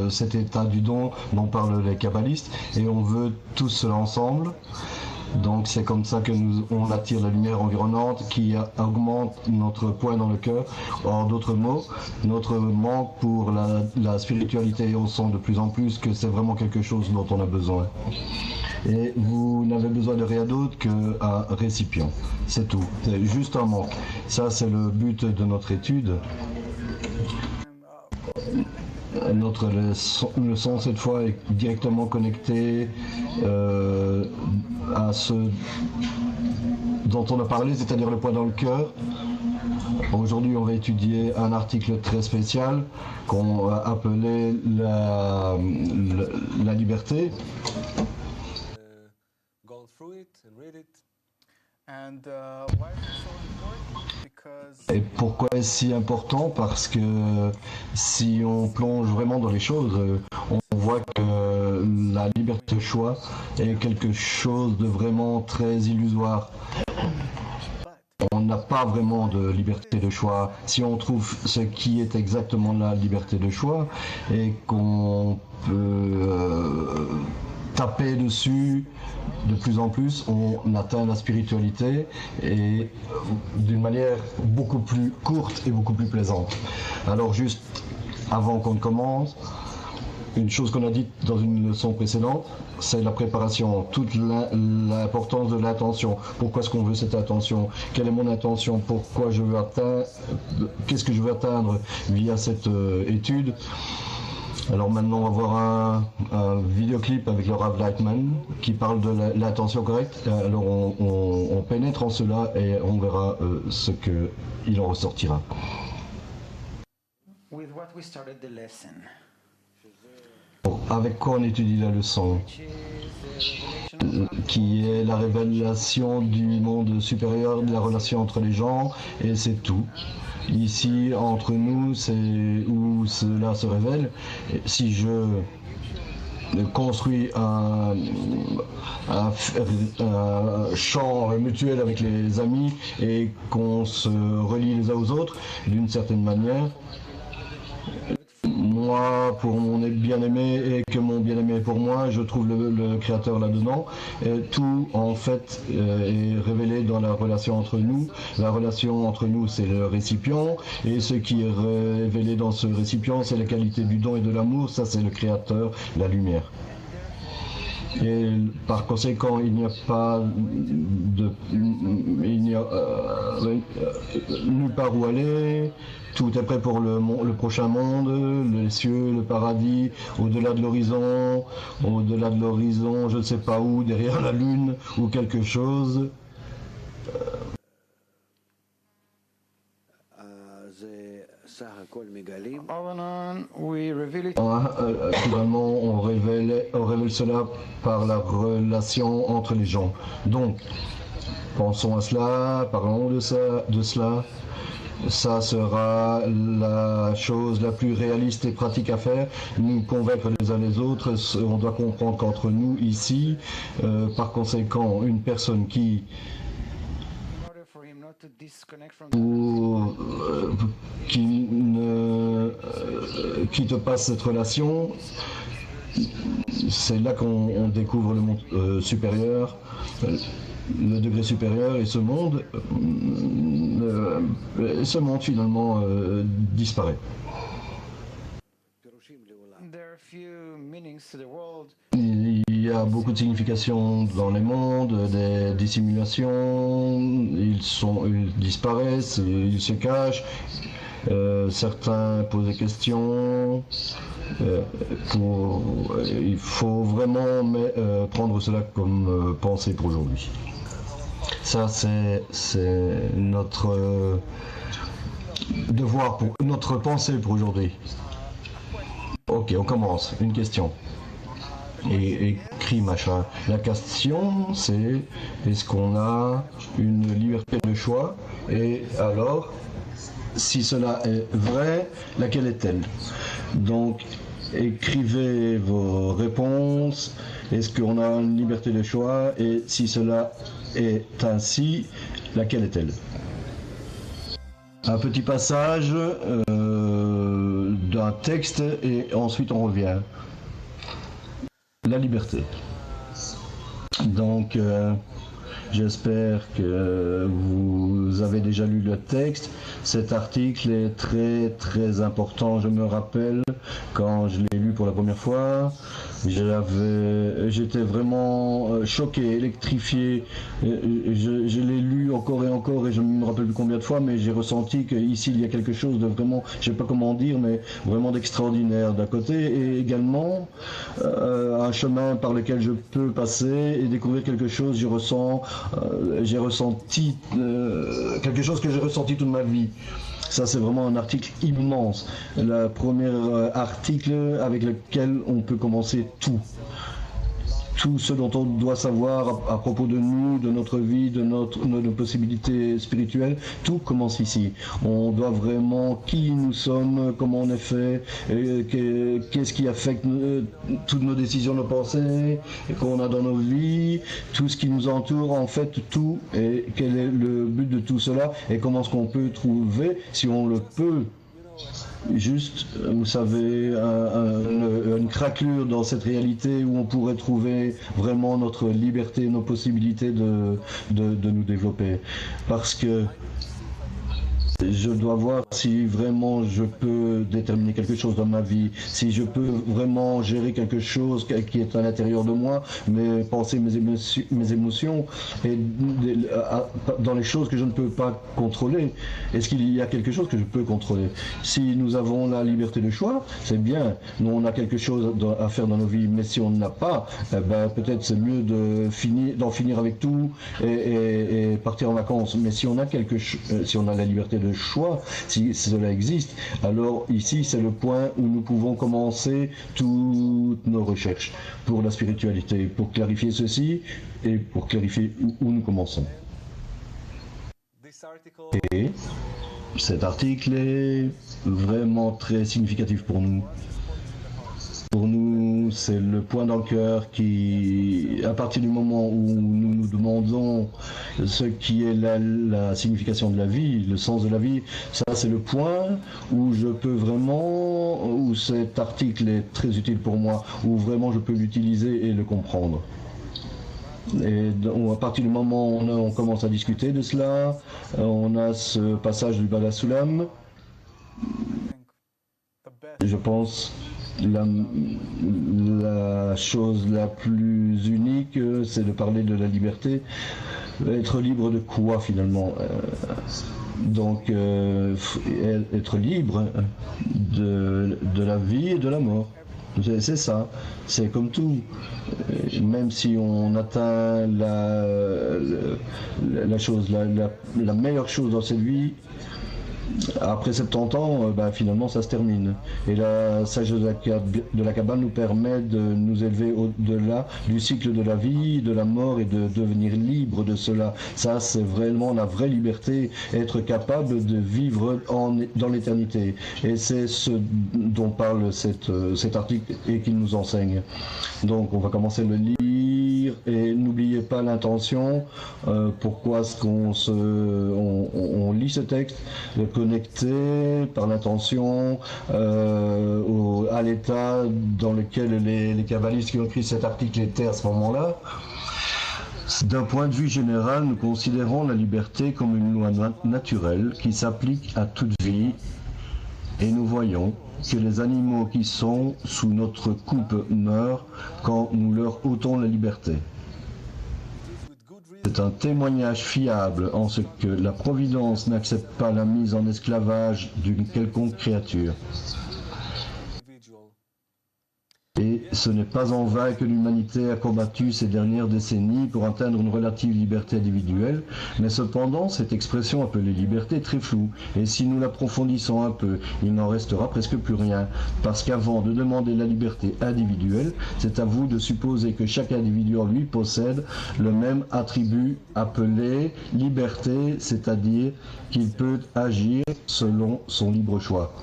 cet état du don dont parlent les kabbalistes, et on veut tous cela ensemble. Donc c'est comme ça que on attire la lumière environnante qui augmente notre poids dans le cœur. En d'autres mots, notre manque pour la spiritualité, on sent de plus en plus que c'est vraiment quelque chose dont on a besoin. Et vous n'avez besoin de rien d'autre qu'un récipient, c'est tout, c'est juste un manque. Ça c'est le but de notre étude. Notre leçon cette fois est directement connectée à ce dont on a parlé, c'est-à-dire le poids dans le cœur. Aujourd'hui, on va étudier un article très spécial qu'on a appelé la liberté. Et pourquoi est-ce si important? Parce que si on plonge vraiment dans les choses, on voit que la liberté de choix est quelque chose de vraiment très illusoire. On n'a pas vraiment de liberté de choix. Si on trouve ce qui est exactement la liberté de choix et qu'on peut taper dessus de plus en plus, on atteint la spiritualité et d'une manière beaucoup plus courte et beaucoup plus plaisante. Alors juste avant qu'on commence, une chose qu'on a dite dans une leçon précédente, c'est la préparation, toute l'importance de l'intention. Pourquoi est-ce qu'on veut cette intention? Quelle est mon intention? Pourquoi je veux atteindre? Qu'est-ce que je veux atteindre via cette étude? Alors maintenant, on va voir un vidéoclip avec le Rav Lightman qui parle de l'intention correcte. Alors on pénètre en cela et on verra ce qu'il en ressortira. With what we started the lesson. Avec quoi on étudie la leçon? Qui est la révélation du monde supérieur, de la relation entre les gens, et c'est tout. Ici, entre nous, c'est où cela se révèle. Si je construis un champ mutuel avec les amis et qu'on se relie les uns aux autres, d'une certaine manière, moi pour mon bien-aimé et que mon bien-aimé pour moi, je trouve le créateur là-dedans. Et tout en fait est révélé dans la relation entre nous. La relation entre nous, c'est le récipient, et ce qui est révélé dans ce récipient, c'est la qualité du don et de l'amour. Ça, c'est le créateur, la lumière. Et par conséquent, il n'y a pas nulle part où aller. Tout est prêt pour le prochain monde, les cieux, le paradis, au-delà de l'horizon, je ne sais pas où, derrière la lune ou quelque chose. Finalement, on révèle cela par la relation entre les gens. Donc, pensons à cela, parlons de cela. Ça sera la chose la plus réaliste et pratique à faire, nous convaincre les uns les autres. On doit comprendre qu'entre nous, ici, par conséquent, une personne qui te passe cette relation, c'est là qu'on découvre le monde supérieur, le degré supérieur, et ce monde finalement disparaît. Il y a beaucoup de significations dans les mondes, des dissimulations, ils disparaissent, ils se cachent, certains posent des questions. Il faut vraiment prendre cela comme pensée pour aujourd'hui. Ça, c'est notre devoir, notre pensée pour aujourd'hui. Ok, on commence. Une question. Et écrit machin. La question, c'est est-ce qu'on a une liberté de choix? Et alors, si cela est vrai, laquelle est-elle? Donc, écrivez vos réponses. Est-ce qu'on a une liberté de choix? Et si cela est ainsi, laquelle est-elle? Un petit passage d'un texte et ensuite on revient. La liberté. Donc, j'espère que vous avez déjà lu le texte. Cet article est très très important. Je me rappelle quand je l'ai lu pour la première fois, j'étais vraiment choqué, électrifié. Je l'ai lu encore et encore et je ne me rappelle plus combien de fois, mais j'ai ressenti qu'ici il y a quelque chose de vraiment, je ne sais pas comment dire, mais vraiment d'extraordinaire d'un côté, et également un chemin par lequel je peux passer et découvrir quelque chose. J'ai ressenti quelque chose que j'ai ressenti toute ma vie. Ça, c'est vraiment un article immense. Le premier article avec lequel on peut commencer tout. Tout ce dont on doit savoir à propos de nous, de notre vie, de nos possibilités spirituelles, tout commence ici. On doit vraiment qui nous sommes, comment on est fait, qu'est-ce qui affecte toutes nos décisions, nos pensées qu'on a dans nos vies, tout ce qui nous entoure, en fait tout, et quel est le but de tout cela, et comment est-ce qu'on peut trouver, si on le peut, juste, vous savez, une craquelure dans cette réalité où on pourrait trouver vraiment notre liberté, nos possibilités de nous développer. Parce que je dois voir si vraiment je peux déterminer quelque chose dans ma vie, si je peux vraiment gérer quelque chose qui est à l'intérieur de moi, mes pensées, mes émotions, et dans les choses que je ne peux pas contrôler. Est-ce qu'il y a quelque chose que je peux contrôler? Si nous avons la liberté de choix, c'est bien. Nous, on a quelque chose à faire dans nos vies, mais si on n'a pas, peut-être c'est mieux d'en finir avec tout et partir en vacances. Mais si on a si on a la liberté de choix, si cela existe, alors ici c'est le point où nous pouvons commencer toutes nos recherches pour la spiritualité, pour clarifier ceci et pour clarifier où nous commençons. Et cet article est vraiment très significatif pour nous. Pour nous, c'est le point dans le cœur qui, à partir du moment où nous nous demandons ce qui est la signification de la vie, le sens de la vie, ça c'est le point où je peux vraiment, où cet article est très utile pour moi, où vraiment je peux l'utiliser et le comprendre. Et à partir du moment où on commence à discuter de cela, on a ce passage du Baba Sulam. Je pense la chose la plus unique, c'est de parler de la liberté. Être libre de quoi finalement? Donc être libre de la vie et de la mort. C'est ça, c'est comme tout. Même si on atteint la chose, la meilleure chose dans cette vie, après 70 ans, finalement ça se termine. Et la sagesse de la Kabbale nous permet de nous élever au-delà du cycle de la vie, de la mort et de devenir libre de cela. Ça, c'est vraiment la vraie liberté, être capable de vivre dans l'éternité. Et c'est ce dont parle cet article et qu'il nous enseigne. Donc on va commencer à le lire. Et n'oubliez pas l'intention, pourquoi est-ce on lit ce texte, le connecter par l'intention à l'état dans lequel les kabbalistes qui ont écrit cet article étaient à ce moment-là. D'un point de vue général, nous considérons la liberté comme une loi naturelle qui s'applique à toute vie, et nous voyons que les animaux qui sont sous notre coupe meurent quand nous leur ôtons la liberté. C'est un témoignage fiable en ce que la Providence n'accepte pas la mise en esclavage d'une quelconque créature. Et ce n'est pas en vain que l'humanité a combattu ces dernières décennies pour atteindre une relative liberté individuelle, mais cependant cette expression appelée liberté est très floue, et si nous l'approfondissons un peu, il n'en restera presque plus rien, parce qu'avant de demander la liberté individuelle, c'est à vous de supposer que chaque individu en lui possède le même attribut appelé liberté, c'est-à-dire qu'il peut agir selon son libre choix.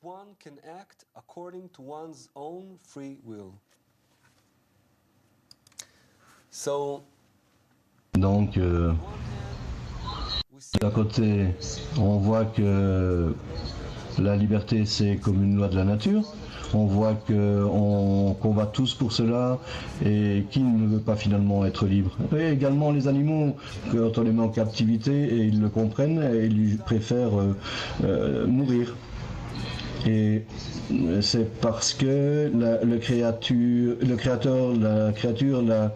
One can act according to one's own free will. Donc, D'un côté, on voit que la liberté, c'est comme une loi de la nature. On voit qu'on combat tous pour cela et qui ne veut pas finalement être libre. Et également les animaux, quand on les met en captivité, et ils le comprennent, et ils préfèrent mourir. Et c'est parce que la créateur, la créature, la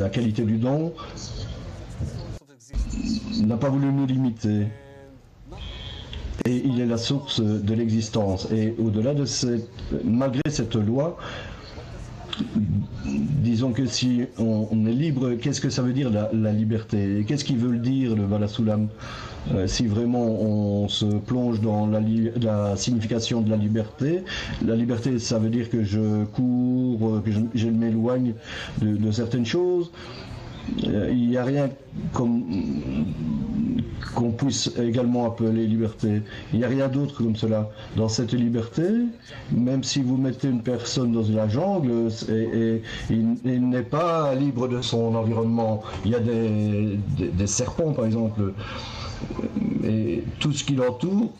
qualité du don n'a pas voulu nous limiter. Et il est la source de l'existence. Et au-delà de malgré cette loi, disons que si on est libre, qu'est-ce que ça veut dire la liberté? Qu'est-ce qu'il veut dire le Bala Soulam? Si vraiment on se plonge dans la signification de la liberté ça veut dire que je cours, que je m'éloigne de certaines choses. Il n'y a rien qu'on puisse également appeler liberté. Il n'y a rien d'autre comme cela. Dans cette liberté, même si vous mettez une personne dans la jungle, il n'est pas libre de son environnement. Il y a des serpents, par exemple, et tout ce qui l'entoure.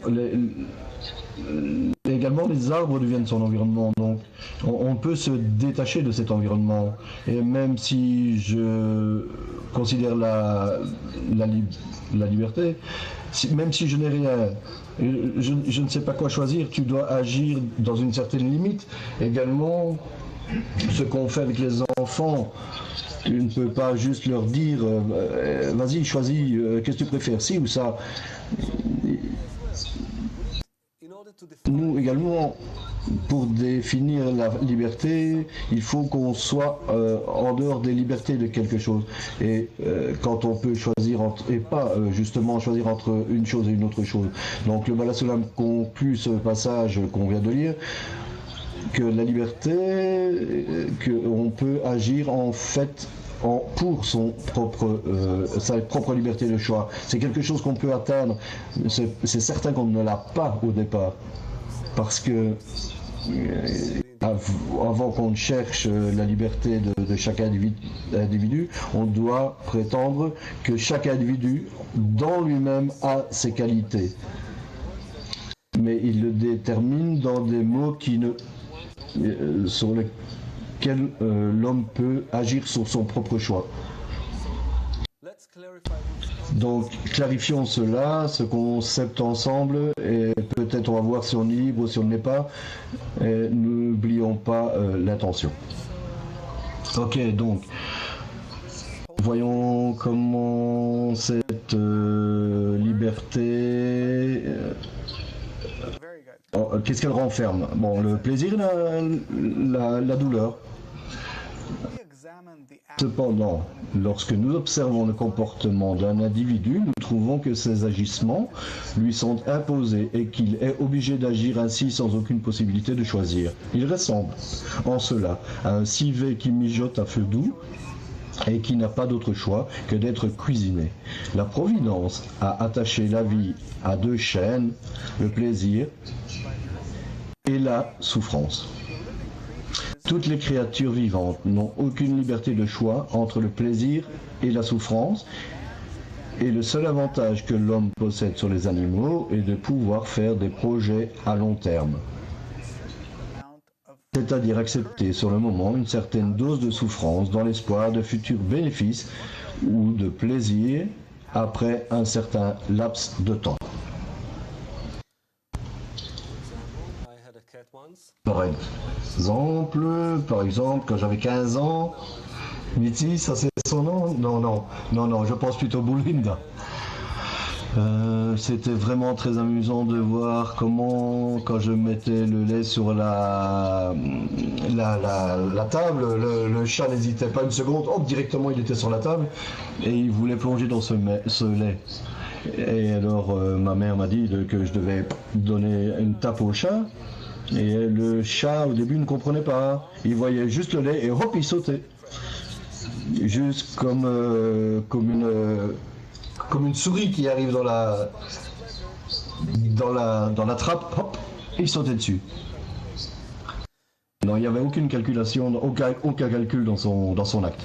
Également, les arbres deviennent son environnement, donc on peut se détacher de cet environnement. Et même si je considère la liberté, même si je n'ai rien, je ne sais pas quoi choisir, tu dois agir dans une certaine limite. Également, ce qu'on fait avec les enfants, tu ne peux pas juste leur dire vas-y, choisis, qu'est-ce que tu préfères, ci ou ça. Nous également, pour définir la liberté, il faut qu'on soit en dehors des libertés de quelque chose. Et quand on peut choisir et pas justement choisir entre une chose et une autre chose. Donc le Bala Soulam conclut ce passage qu'on vient de lire, que la liberté, qu'on peut agir en fait pour sa propre liberté de choix. C'est quelque chose qu'on peut atteindre. C'est certain qu'on ne l'a pas au départ. Parce que avant qu'on ne cherche la liberté de chaque individu, on doit prétendre que chaque individu, dans lui-même, a ses qualités. Mais il le détermine dans des mots sur lesquels l'homme peut agir sur son propre choix. Donc clarifions cela, ce concept ensemble, et peut-être on va voir si on est libre ou si on ne l'est pas. N'oublions pas l'intention. Ok, donc voyons comment cette liberté, qu'est-ce qu'elle renferme? Bon, le plaisir et la douleur. Cependant, lorsque nous observons le comportement d'un individu, nous trouvons que ses agissements lui sont imposés et qu'il est obligé d'agir ainsi sans aucune possibilité de choisir. Il ressemble en cela à un civet qui mijote à feu doux et qui n'a pas d'autre choix que d'être cuisiné. La Providence a attaché la vie à deux chaînes, le plaisir et la souffrance. Toutes les créatures vivantes n'ont aucune liberté de choix entre le plaisir et la souffrance, et le seul avantage que l'homme possède sur les animaux est de pouvoir faire des projets à long terme. C'est-à-dire accepter sur le moment une certaine dose de souffrance dans l'espoir de futurs bénéfices ou de plaisir après un certain laps de temps. Par exemple, quand j'avais 15 ans, Mitzi, ça c'est son nom? Non, je pense plutôt Boulinda. C'était vraiment très amusant de voir comment, quand je mettais le lait sur la table, le chat n'hésitait pas une seconde, hop, directement il était sur la table et il voulait plonger dans ce lait. Et alors ma mère m'a dit que je devais donner une tape au chat. Et le chat au début ne comprenait pas, il voyait juste le lait et hop il sautait, juste comme une souris qui arrive dans la trappe, hop, il sautait dessus. Non, il n'y avait aucune calculation, aucun calcul dans son acte.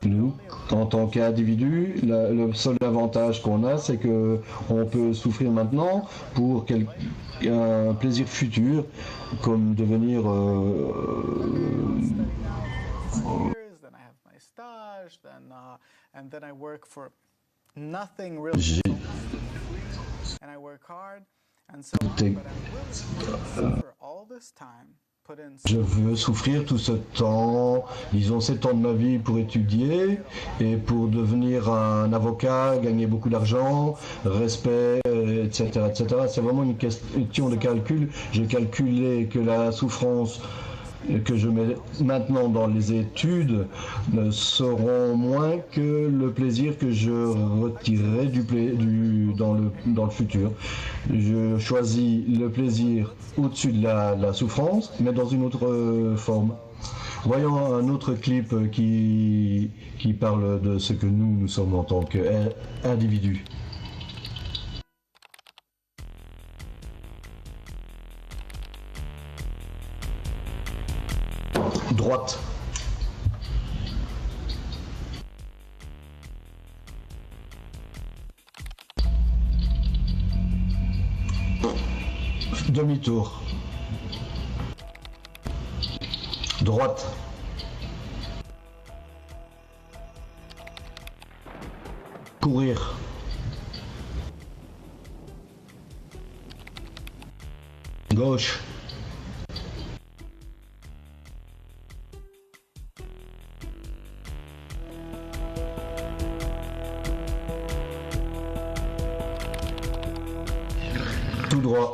Nous, En tant qu'individu, le seul avantage qu'on a, c'est que on peut souffrir maintenant pour un plaisir futur, comme devenir Then I have my stage, and then I work for nothing really, j'ai- and I work hard and so on. T'es- But I'm willing to suffer all this time, put in. je veux souffrir tout ce temps, disons 7 ans de ma vie pour étudier et pour devenir un avocat, gagner beaucoup d'argent, respect, etc., etc. C'est vraiment une question de calcul. J'ai calculé que la souffrance que je mets maintenant dans les études seront moins que le plaisir que je retirerai dans le futur. Je choisis le plaisir au-dessus de la souffrance, mais dans une autre forme. Voyons un autre clip qui parle de ce que nous sommes en tant qu'individus. Droite. Demi-tour. Droite. Courir. Gauche. Tout droit.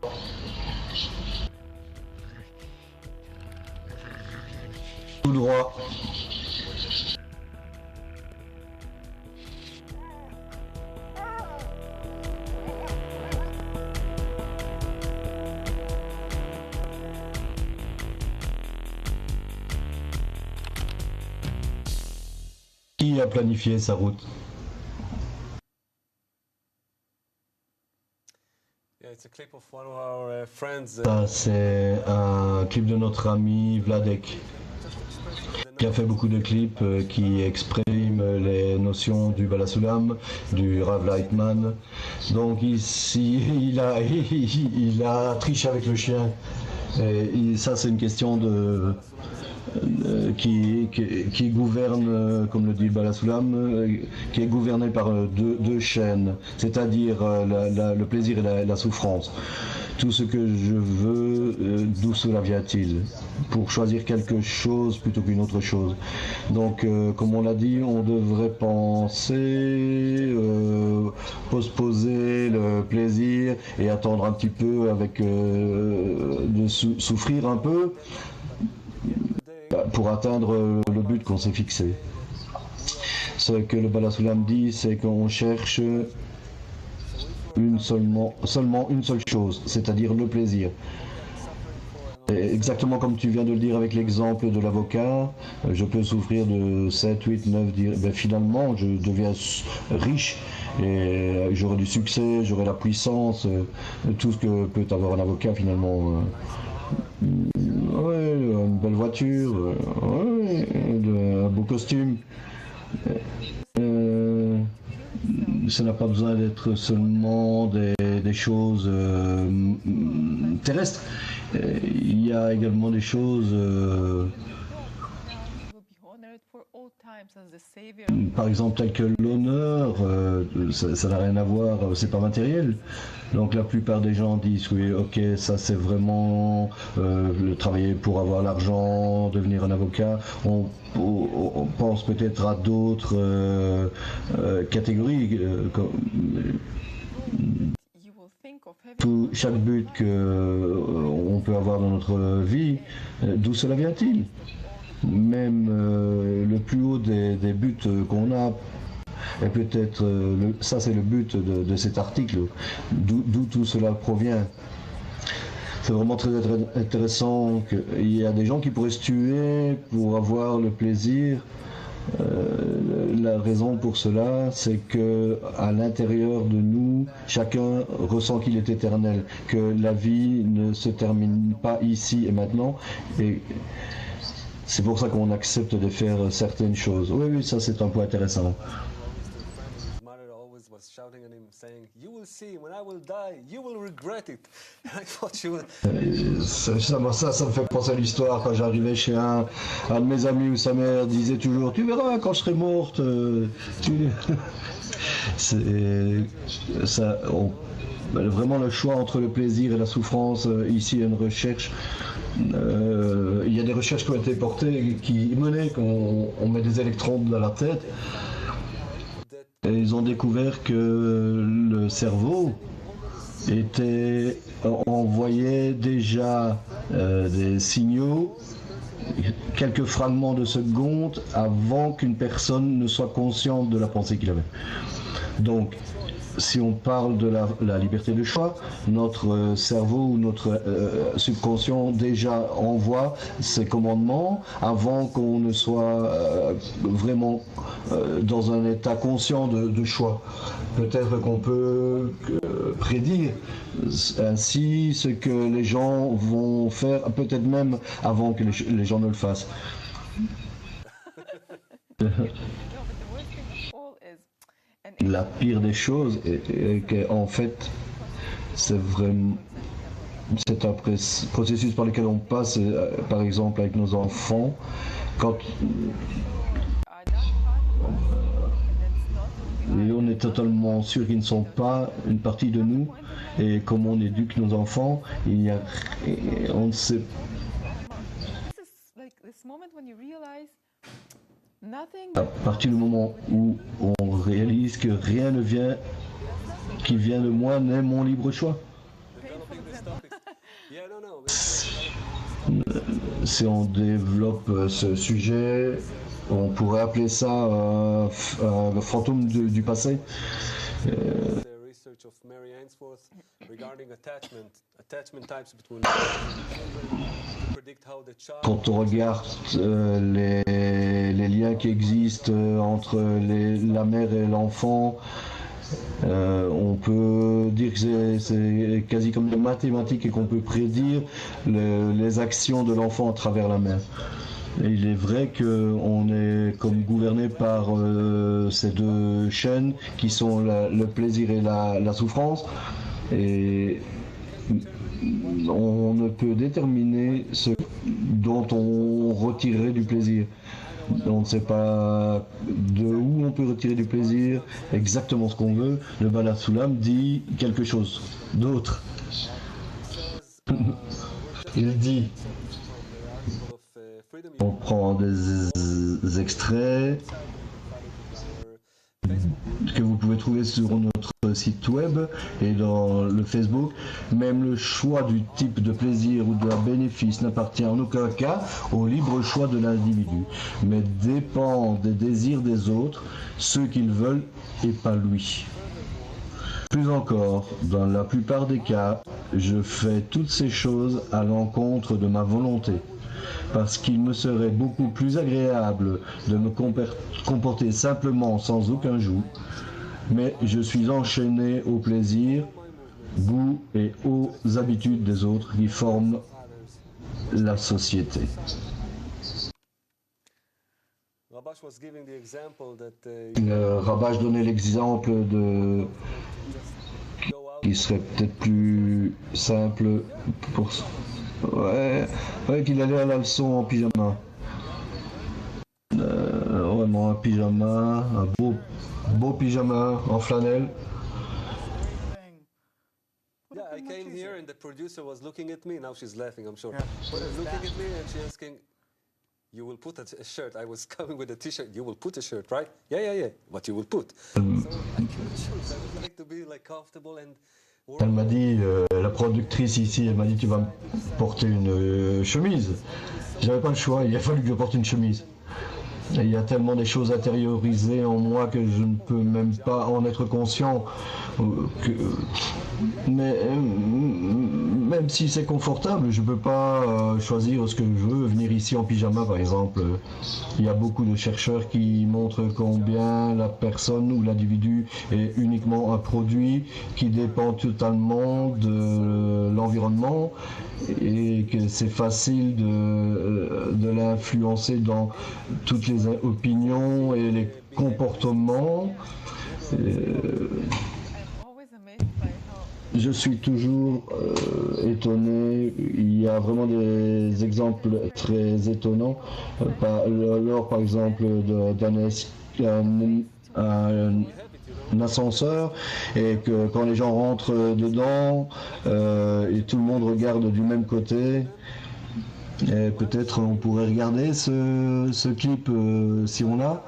Tout droit. Qui a planifié sa route? Yeah, it's a clip of one of our friends. Ça, c'est un clip de notre ami Vladek, qui a fait beaucoup de clips qui expriment les notions du Balasulam, du Rav Lightman. Donc ici, il a triché avec le chien. Et ça, c'est une question qui gouverne, comme le dit Balasulam, qui est gouverné par deux chaînes, c'est-à-dire le plaisir et la souffrance. Tout ce que je veux, d'où cela vient-il? Pour choisir quelque chose plutôt qu'une autre chose. Donc, comme on l'a dit, on devrait penser, postposer le plaisir et attendre un petit peu avec de souffrir un peu pour atteindre le but qu'on s'est fixé. Ce que le Balasulam dit, c'est qu'on cherche seulement une seule chose, c'est-à-dire le plaisir. Et exactement comme tu viens de le dire avec l'exemple de l'avocat, je peux souffrir de 7, 8, 9, 10, ben finalement je deviens riche et j'aurai du succès, j'aurai la puissance, tout ce que peut avoir un avocat finalement. Ouais, une belle voiture, ouais, un beau costume. Ça n'a pas besoin d'être seulement des choses terrestres. Il y a également des choses, par exemple, telles que l'honneur. Ça n'a rien à voir, c'est pas matériel. Donc la plupart des gens disent oui, ok, ça c'est vraiment le travailler pour avoir l'argent, devenir un avocat. On pense peut-être à d'autres catégories. Chaque but qu'on peut avoir dans notre vie, d'où cela vient-il? Même le plus haut des buts qu'on a, et peut-être ça c'est le but de cet article, d'où tout cela provient. C'est vraiment très intéressant qu'il y a des gens qui pourraient se tuer pour avoir le plaisir. La raison pour cela, c'est que à l'intérieur de nous, chacun ressent qu'il est éternel, que la vie ne se termine pas ici et maintenant, et C'est pour ça qu'on accepte de faire certaines choses. Oui, oui, ça c'est un point intéressant. His mother always was shouting at him, saying, "You will see, when I will die, you will regret it." And I thought she would. Ça me fait penser à l'histoire quand j'arrivais chez un de mes amis où sa mère disait toujours tu verras quand je serai morte. Vraiment le choix entre le plaisir et la souffrance. Ici, il y a une recherche. Il y a des recherches qui ont été portées, qui menaient qu'on met des électrodes dans la tête. Et ils ont découvert que le cerveau envoyait déjà des signaux, quelques fragments de secondes avant qu'une personne ne soit consciente de la pensée qu'il avait. Donc, si on parle de la liberté de choix, notre cerveau ou notre subconscient déjà envoie ces commandements avant qu'on ne soit vraiment dans un état conscient de choix. Peut-être qu'on peut prédire ainsi ce que les gens vont faire, peut-être même avant que les gens ne le fassent. La pire des choses est qu'en fait, c'est un processus par lequel on passe, par exemple avec nos enfants, quand on est totalement sûr qu'ils ne sont pas une partie de nous, et comme on éduque nos enfants, on ne sait pas. À partir du moment où on réalise que rien qui vient de moi n'est mon libre choix. Si on développe ce sujet, on pourrait appeler ça le fantôme du passé. Quand on regarde les liens qui existent entre la mère et l'enfant, on peut dire que c'est quasi comme des mathématiques et qu'on peut prédire les actions de l'enfant à travers la mère. Et il est vrai qu'on est comme gouverné par ces deux chaînes qui sont le plaisir et la souffrance. Et on ne peut déterminer ce dont on retirerait du plaisir. On ne sait pas de où on peut retirer du plaisir, exactement ce qu'on veut. Le Bala Soulam dit quelque chose d'autre. Il dit, on prend des extraits que vous pouvez trouver sur notre site web et dans le Facebook. Même le choix du type de plaisir ou de bénéfice n'appartient en aucun cas au libre choix de l'individu, mais dépend des désirs des autres, ceux qu'ils veulent et pas lui. Plus encore, dans la plupart des cas, je fais toutes ces choses à l'encontre de ma volonté, parce qu'il me serait beaucoup plus agréable de me comporter simplement sans aucun joug, mais je suis enchaîné au plaisir, goût et aux habitudes des autres qui forment la société. Rabash donnait l'exemple qui serait peut-être plus simple pour qu'il allait à la leçon en pyjama. Vraiment un pyjama, un beau pyjama en flanelle. Yeah, I came here and the producer was looking at me. Now she's laughing, I'm sure. Looking at me and she asking, "You will put a shirt?" I was coming with a t-shirt. You will put a shirt, right? Yeah. What you will put? So I cannot choose. I would like to be like comfortable and. Elle m'a dit, la productrice ici, elle m'a dit tu vas me porter une chemise. J'avais pas le choix, il a fallu que je porte une chemise. Et il y a tellement des choses intériorisées en moi que je ne peux même pas en être conscient. Mais même si c'est confortable, je peux pas choisir ce que je veux. Venir ici en pyjama, par exemple, il y a beaucoup de chercheurs qui montrent combien la personne ou l'individu est uniquement un produit qui dépend totalement de l'environnement et que c'est facile de l'influencer dans toutes les opinions et les comportements. Je suis toujours étonné. Il y a vraiment des exemples très étonnants. Lors, par exemple, un ascenseur et que quand les gens rentrent dedans et tout le monde regarde du même côté. Et peut-être on pourrait regarder ce clip si on l'a.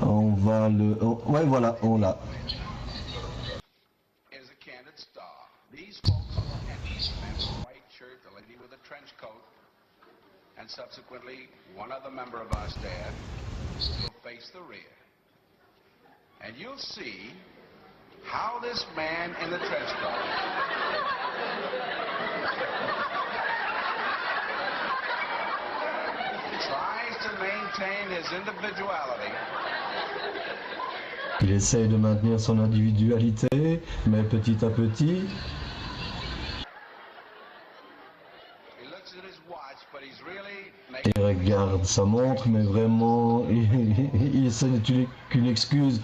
On va le... ouais, voilà, on l'a. And subsequently, one other member of our staff will face the rear. And you'll see how this man in the trench coat tries to maintain his individuality. Il essaye de maintenir son individualité, mais petit à petit, il regarde sa montre, mais vraiment, ce n'est qu'une excuse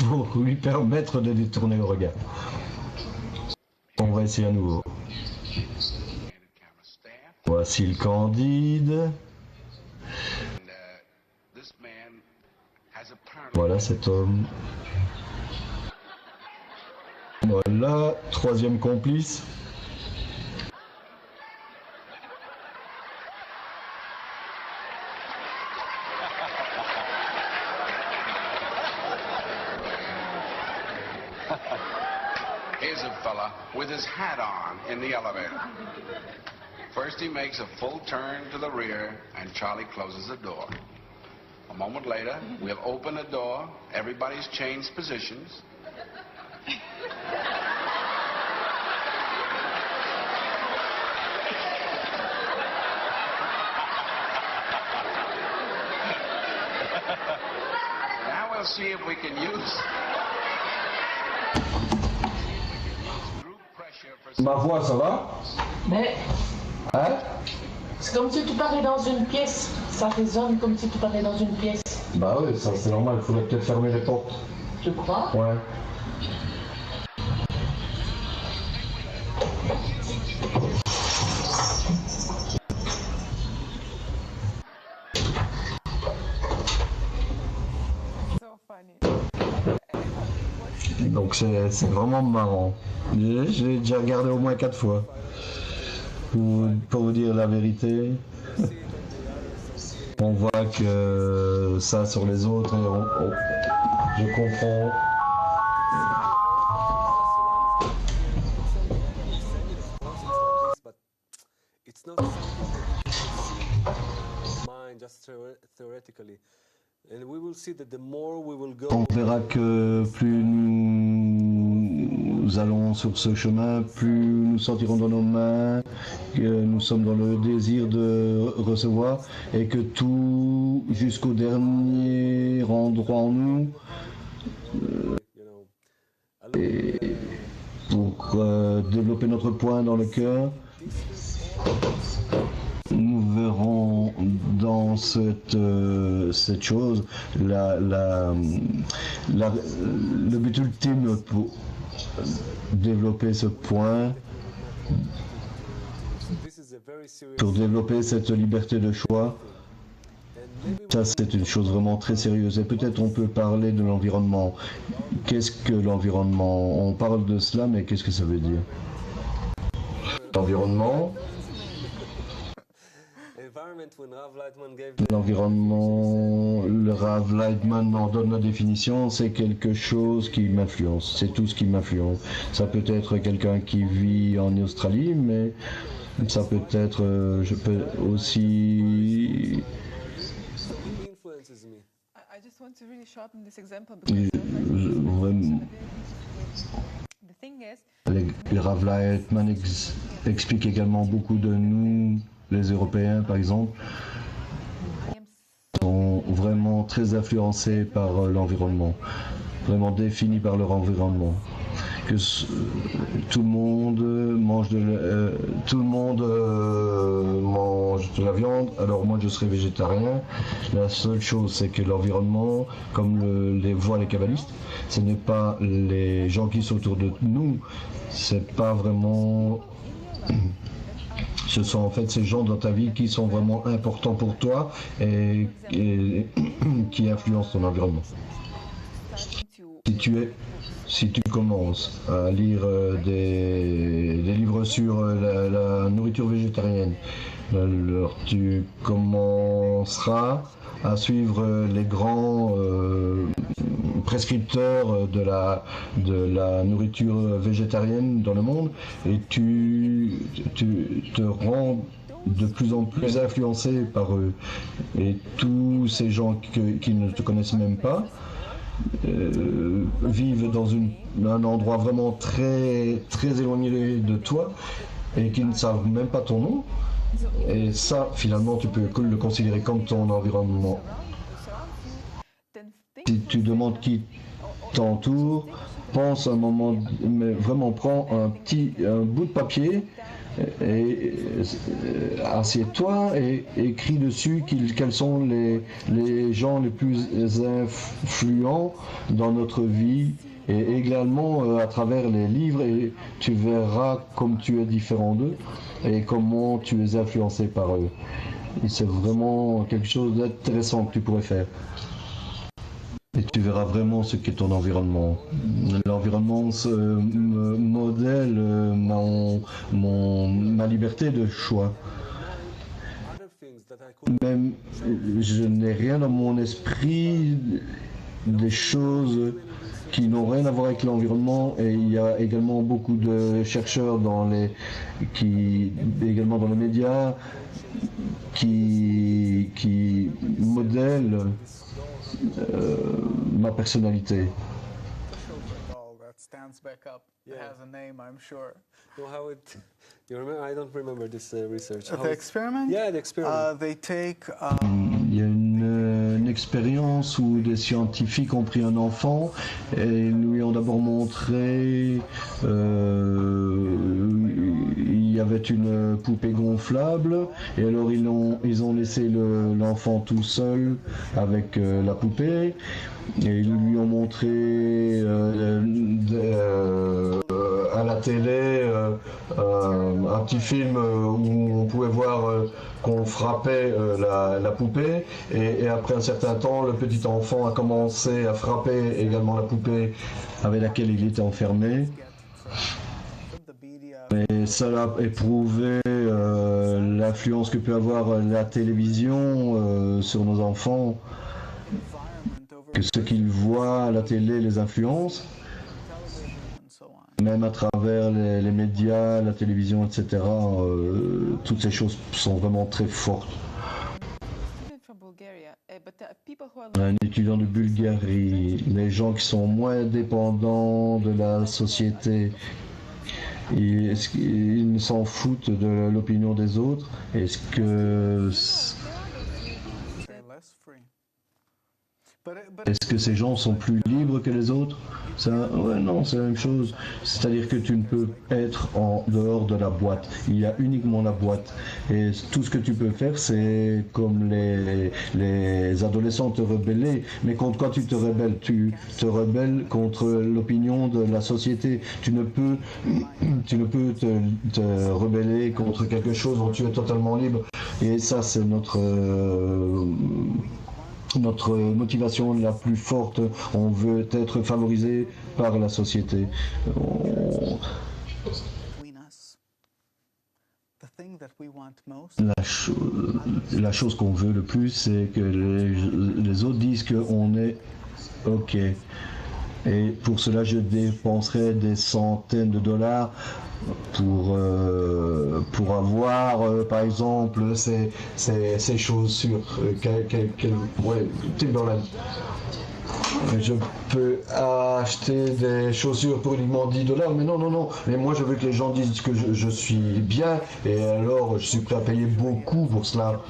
pour lui permettre de détourner le regard. On va essayer à nouveau. Voici le Candide. Voilà cet homme. Voilà, troisième complice. Here's a fella with his hat on in the elevator. First he makes a full turn to the rear and Charlie closes the door. A moment later, we'll open the door, everybody's changed positions. Now we'll see if we can use Ma voix, ça va? Mais Hein? c'est comme si tu parlais dans une pièce. Ça résonne comme si tu parlais dans une pièce. Bah oui, ça c'est normal, il faudrait peut-être fermer les portes. Tu crois? Ouais. Donc c'est vraiment marrant. J'ai déjà regardé au moins 4 fois. Pour vous dire la vérité. On voit que ça sur les autres et je comprends. But it's not mind just theoretically. And we will see that the more we will go. On verra que plus nous allons sur ce chemin, plus nous sentirons dans nos mains que nous sommes dans le désir de recevoir et que tout jusqu'au dernier endroit en nous et pour développer notre point dans le cœur, nous verrons dans cette chose le but ultime pour développer ce point, pour développer cette liberté de choix. Ça, c'est une chose vraiment très sérieuse. Et peut-être on peut parler de l'environnement. Qu'est-ce que l'environnement? On parle de cela, mais qu'est-ce que ça veut dire? L'environnement. L'environnement, le Rav Lightman en donne la définition, c'est quelque chose qui m'influence, c'est tout ce qui m'influence. Ça peut être quelqu'un qui vit en Australie, mais ça peut être, je peux aussi... Ravla Hetman explique également beaucoup de nous, les Européens par exemple, sont vraiment très influencés par l'environnement, vraiment définis par leur environnement. Que tout le monde mange de la viande, alors moi je serai végétarien. La seule chose, c'est que l'environnement, comme les voient les kabbalistes, ce n'est pas les gens qui sont autour de nous, c'est pas vraiment. Ce sont en fait ces gens dans ta vie qui sont vraiment importants pour toi et qui influencent ton environnement. Si tu commences à lire des livres sur la nourriture végétarienne, alors tu commenceras à suivre les grands prescripteurs de la nourriture végétarienne dans le monde et tu te rends de plus en plus influencé par eux. Et tous ces gens qui ne te connaissent même pas vivent dans un endroit vraiment très, très éloigné de toi et qui ne savent même pas ton nom. Et ça, finalement, tu peux le considérer comme ton environnement. Si tu demandes qui t'entoure, pense un moment, mais vraiment prends un bout de papier et assieds-toi et écris dessus quels sont les gens les plus influents dans notre vie et également à travers les livres et tu verras comme tu es différent d'eux et comment tu es influencé par eux. Et c'est vraiment quelque chose d'intéressant que tu pourrais faire. Et tu verras vraiment ce qu'est ton environnement. L'environnement modèle ma liberté de choix. Même je n'ai rien dans mon esprit des choses qui n'ont rien à voir avec l'environnement et il y a également beaucoup de chercheurs également dans les médias qui modèlent ma personnalité. That stands back up. It has a name, I'm sure. You know how it? You remember? I don't remember this research. The experiment? Yeah, the experiment. They take. Il y a une expérience où des scientifiques ont pris un enfant et lui ont d'abord montré il y avait une poupée gonflable et alors ils ont laissé l'enfant tout seul avec la poupée et ils lui ont montré à la télé un petit film où on pouvait voir qu'on frappait la poupée et après un certain temps le petit enfant a commencé à frapper également la poupée avec laquelle il était enfermé. Et ça a éprouvé l'influence que peut avoir la télévision sur nos enfants, que ce qu'ils voient à la télé les influence, même à travers les médias, la télévision, etc. Toutes ces choses sont vraiment très fortes. Un étudiant de Bulgarie, les gens qui sont moins dépendants de la société, ils s'en foutent de l'opinion des autres. Est-ce que ces gens sont plus libres que les autres? Ouais, non, c'est la même chose. C'est-à-dire que tu ne peux être en dehors de la boîte. Il y a uniquement la boîte. Et tout ce que tu peux faire, c'est comme les adolescents te rebeller. Mais contre quoi tu te rebelles? Tu te rebelles contre l'opinion de la société. Tu ne peux te rebeller contre quelque chose dont tu es totalement libre. Et ça, c'est notre motivation la plus forte. On veut être favorisé par la société. La chose qu'on veut le plus, c'est que les autres disent qu'on est OK. Et pour cela, je dépenserai des centaines de dollars pour avoir, par exemple, ces chaussures. Timberland. je peux acheter des chaussures pour uniquement $10, mais non, non, non. Mais moi, je veux que les gens disent que je suis bien, et alors je suis prêt à payer beaucoup pour cela.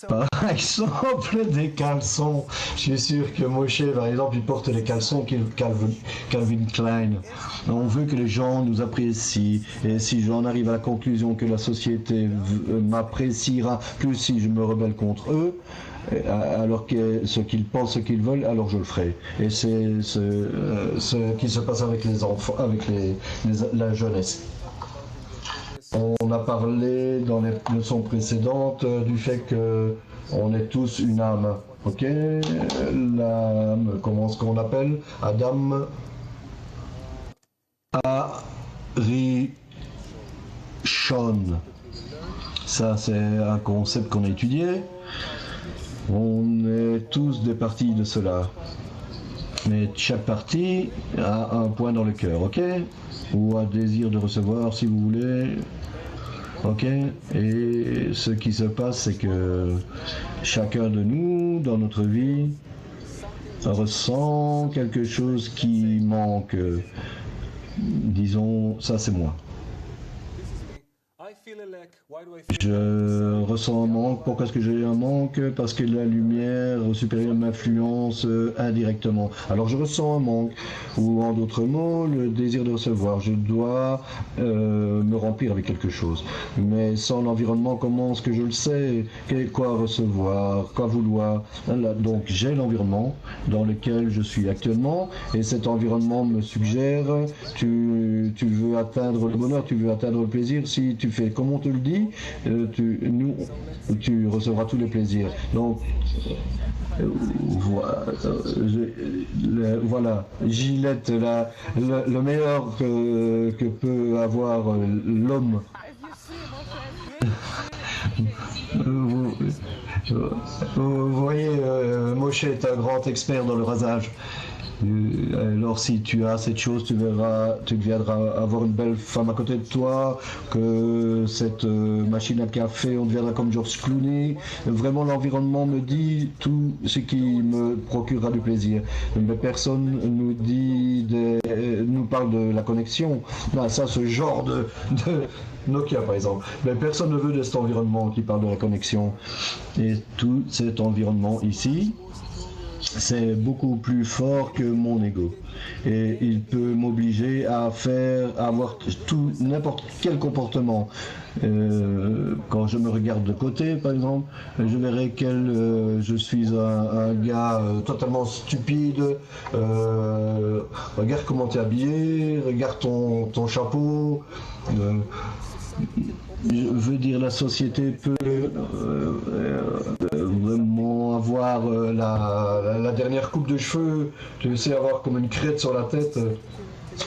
Par exemple, des caleçons. Je suis sûr que Moshe, par exemple, il porte les caleçons Calvin Klein. On veut que les gens nous apprécient. Et si j'en arrive à la conclusion que la société m'appréciera plus si je me rebelle contre eux, alors que ce qu'ils pensent, ce qu'ils veulent, alors je le ferai. Et c'est ce qui se passe avec les enfants, avec la jeunesse. On a parlé dans les leçons précédentes du fait que on est tous une âme. Ok, l'âme, comment est-ce qu'on appelle? Adam Arishon. Ça, c'est un concept qu'on a étudié. On est tous des parties de cela. Mais chaque partie a un point dans le cœur, ok? Ou un désir de recevoir, si vous voulez. Ok? Et ce qui se passe, c'est que chacun de nous, dans notre vie, ressent quelque chose qui manque. Disons, ça c'est moi. Je ressens un manque. Pourquoi est-ce que j'ai un manque? Parce que la lumière supérieure m'influence indirectement. Alors je ressens un manque. Ou en d'autres mots, le désir de recevoir. Je dois me remplir avec quelque chose. Mais sans l'environnement, comment est-ce que je le sais? Quoi recevoir? Quoi vouloir? Donc j'ai l'environnement dans lequel je suis actuellement. Et cet environnement me suggère, tu veux atteindre le bonheur, tu veux atteindre le plaisir. Si tu fais comme on te le dit, tu recevras tous les plaisirs. Donc, voilà, Gillette, le meilleur que peut avoir l'homme. Vous voyez, Moshe est un grand expert dans le rasage. Alors si tu as cette chose, tu deviendras avoir une belle femme à côté de toi, que cette machine à café, on deviendra comme George Clooney. Vraiment l'environnement me dit tout ce qui me procurera du plaisir. Mais personne nous parle de la connexion. Là, ça, ce genre de Nokia par exemple. Mais personne ne veut de cet environnement qui parle de la connexion. Et tout cet environnement ici, c'est beaucoup plus fort que mon ego. Et il peut m'obliger à avoir n'importe quel comportement. Quand je me regarde de côté, par exemple, je verrai que je suis un gars totalement stupide. Regarde comment tu es habillé, regarde ton chapeau. Je veux dire, la société peut vraiment avoir la dernière coupe de cheveux, tu sais, avoir comme une crête sur la tête.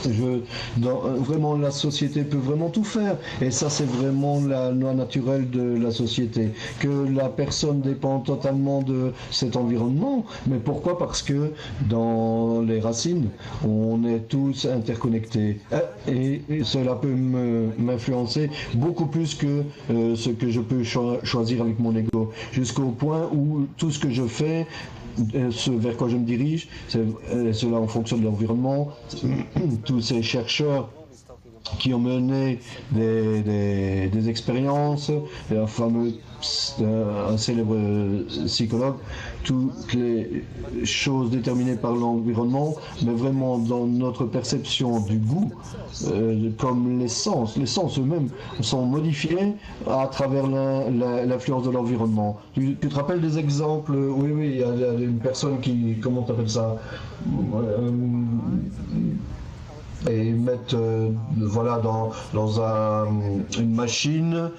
Vraiment, la société peut vraiment tout faire. Et ça, c'est vraiment la loi naturelle de la société. Que la personne dépend totalement de cet environnement. Mais pourquoi? Parce que dans les racines, on est tous interconnectés. Et cela peut m'influencer beaucoup plus que ce que je peux choisir avec mon ego. Jusqu'au point où tout ce que je fais, ce vers quoi je me dirige, cela en fonction de l'environnement. Tous ces chercheurs qui ont mené des expériences, un célèbre psychologue, toutes les choses déterminées par l'environnement, mais vraiment dans notre perception du goût, comme les sens eux-mêmes sont modifiés à travers l'influence de l'environnement. Tu te rappelles des exemples? Oui, il y a une personne qui, comment t'appelles ça, et ils mettent voilà, dans une machine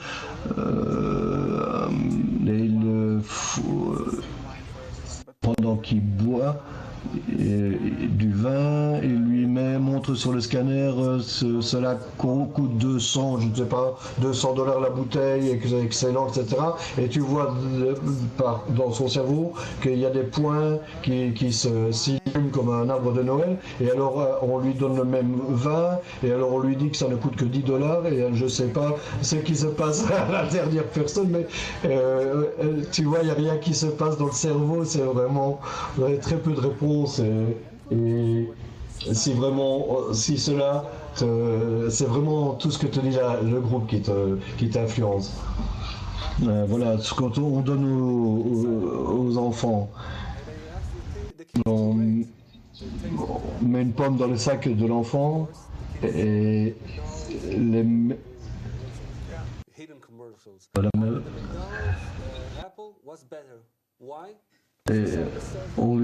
pendant qu'il boit du vin, il lui met montre sur le scanner, cela coûte 200, je ne sais pas, $200 la bouteille, excellent, etc. Et tu vois dans son cerveau qu'il y a des points qui s'illument comme un arbre de Noël. Et alors on lui donne le même vin, et alors on lui dit que ça ne coûte que $10. Et je ne sais pas ce qui se passe à la dernière personne, mais tu vois, il n'y a rien qui se passe dans le cerveau, c'est vraiment très peu de réponses. Et si cela, c'est vraiment tout ce que te dit le groupe qui t'influence. Voilà, quand on donne aux enfants, on met une pomme dans le sac de l'enfant et Hidden commercials. voilà, Apple was better. Why? on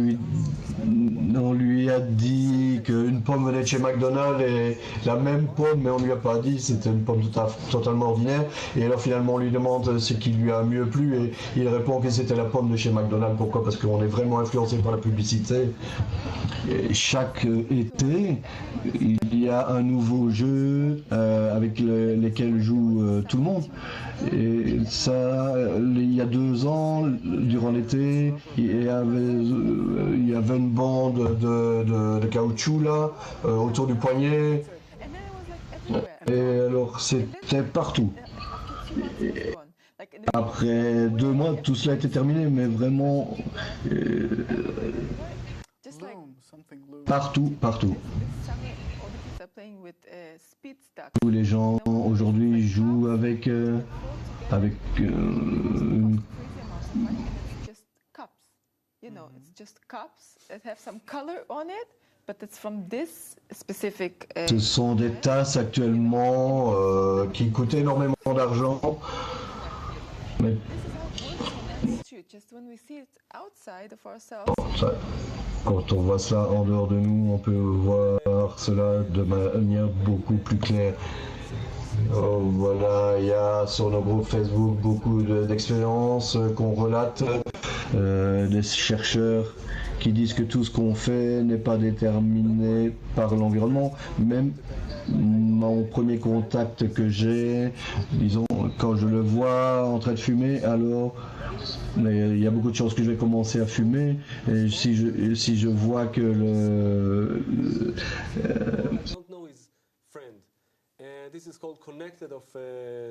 lui a dit qu'une pomme venait de chez McDonald's et la même pomme, mais on lui a pas dit, c'était une pomme totalement ordinaire. Et alors finalement on lui demande ce qui lui a mieux plu et il répond que c'était la pomme de chez McDonald's. Pourquoi? Parce qu'on est vraiment influencé par la publicité. Et chaque été, il y a un nouveau jeu avec lesquels joue tout le monde. Et ça, il y a 2 ans, durant l'été, il y avait une bande de caoutchouc là, autour du poignet. Et alors c'était partout. Après 2 mois, tout cela était terminé, mais vraiment partout. Tous les gens aujourd'hui jouent avec You know, it's just cups that have some color on it, but it's from this specific. Ce sont des tasses actuellement qui coûtent énormément d'argent. Mais Just when we see it outside of ourselves. Quand on voit cela en dehors de nous, on peut voir cela de manière beaucoup plus claire. Voilà, il y a sur nos groupes Facebook beaucoup d'expériences qu'on relate, des chercheurs qui disent que tout ce qu'on fait n'est pas déterminé par l'environnement. Même mon premier contact que j'ai, disons, quand je le vois en train de fumer, alors il y a beaucoup de chances que je vais commencer à fumer. Et si je vois que This is called Connected of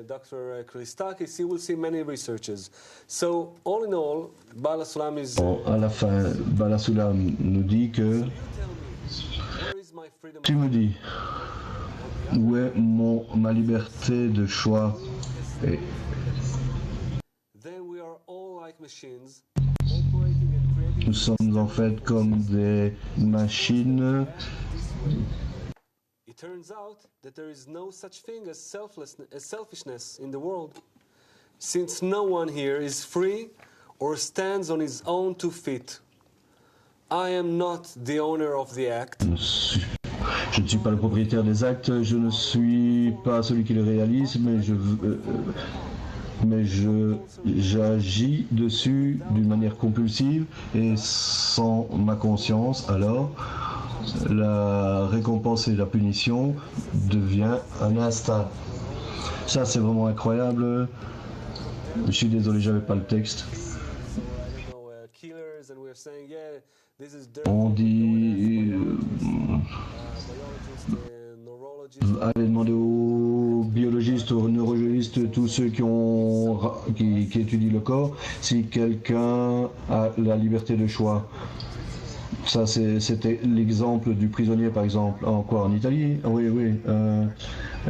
Dr. Christakis. You will see many researches. So, all in all, Bala Sulam is... À la fin, Bala Sulam nous dit que... Tu me dis, où est ma liberté de choix? Et then we are all like machines, operating and creating... Nous sommes en fait comme des machines. It turns out that there is no such thing as selfishness in the world, since no one here is free or stands on his own 2 feet. I am not the owner of the act. Je ne suis pas le propriétaire des actes, je ne suis pas celui qui les réalise, mais j'agis dessus d'une manière compulsive et sans ma conscience. Alors, la récompense et la punition devient un instinct. Ça, c'est vraiment incroyable. Je suis désolé, j'avais pas le texte. On dit... allez demander aux biologistes, aux neurologistes, tous ceux qui étudient le corps, si quelqu'un a la liberté de choix. Ça, c'était l'exemple du prisonnier, par exemple. En Italie? Oui.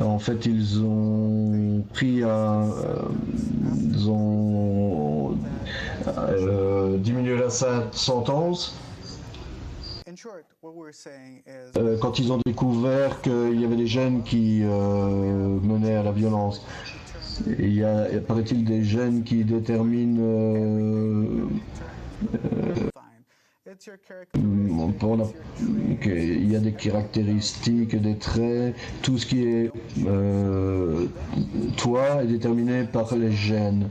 En fait, ils ont pris ils ont diminué la sentence. Quand ils ont découvert qu'il y avait des gènes qui menaient à la violence. Il y a, paraît-il, des gènes qui déterminent It's your il y a des caractéristiques, des traits, tout ce qui est toi est déterminé par les gènes.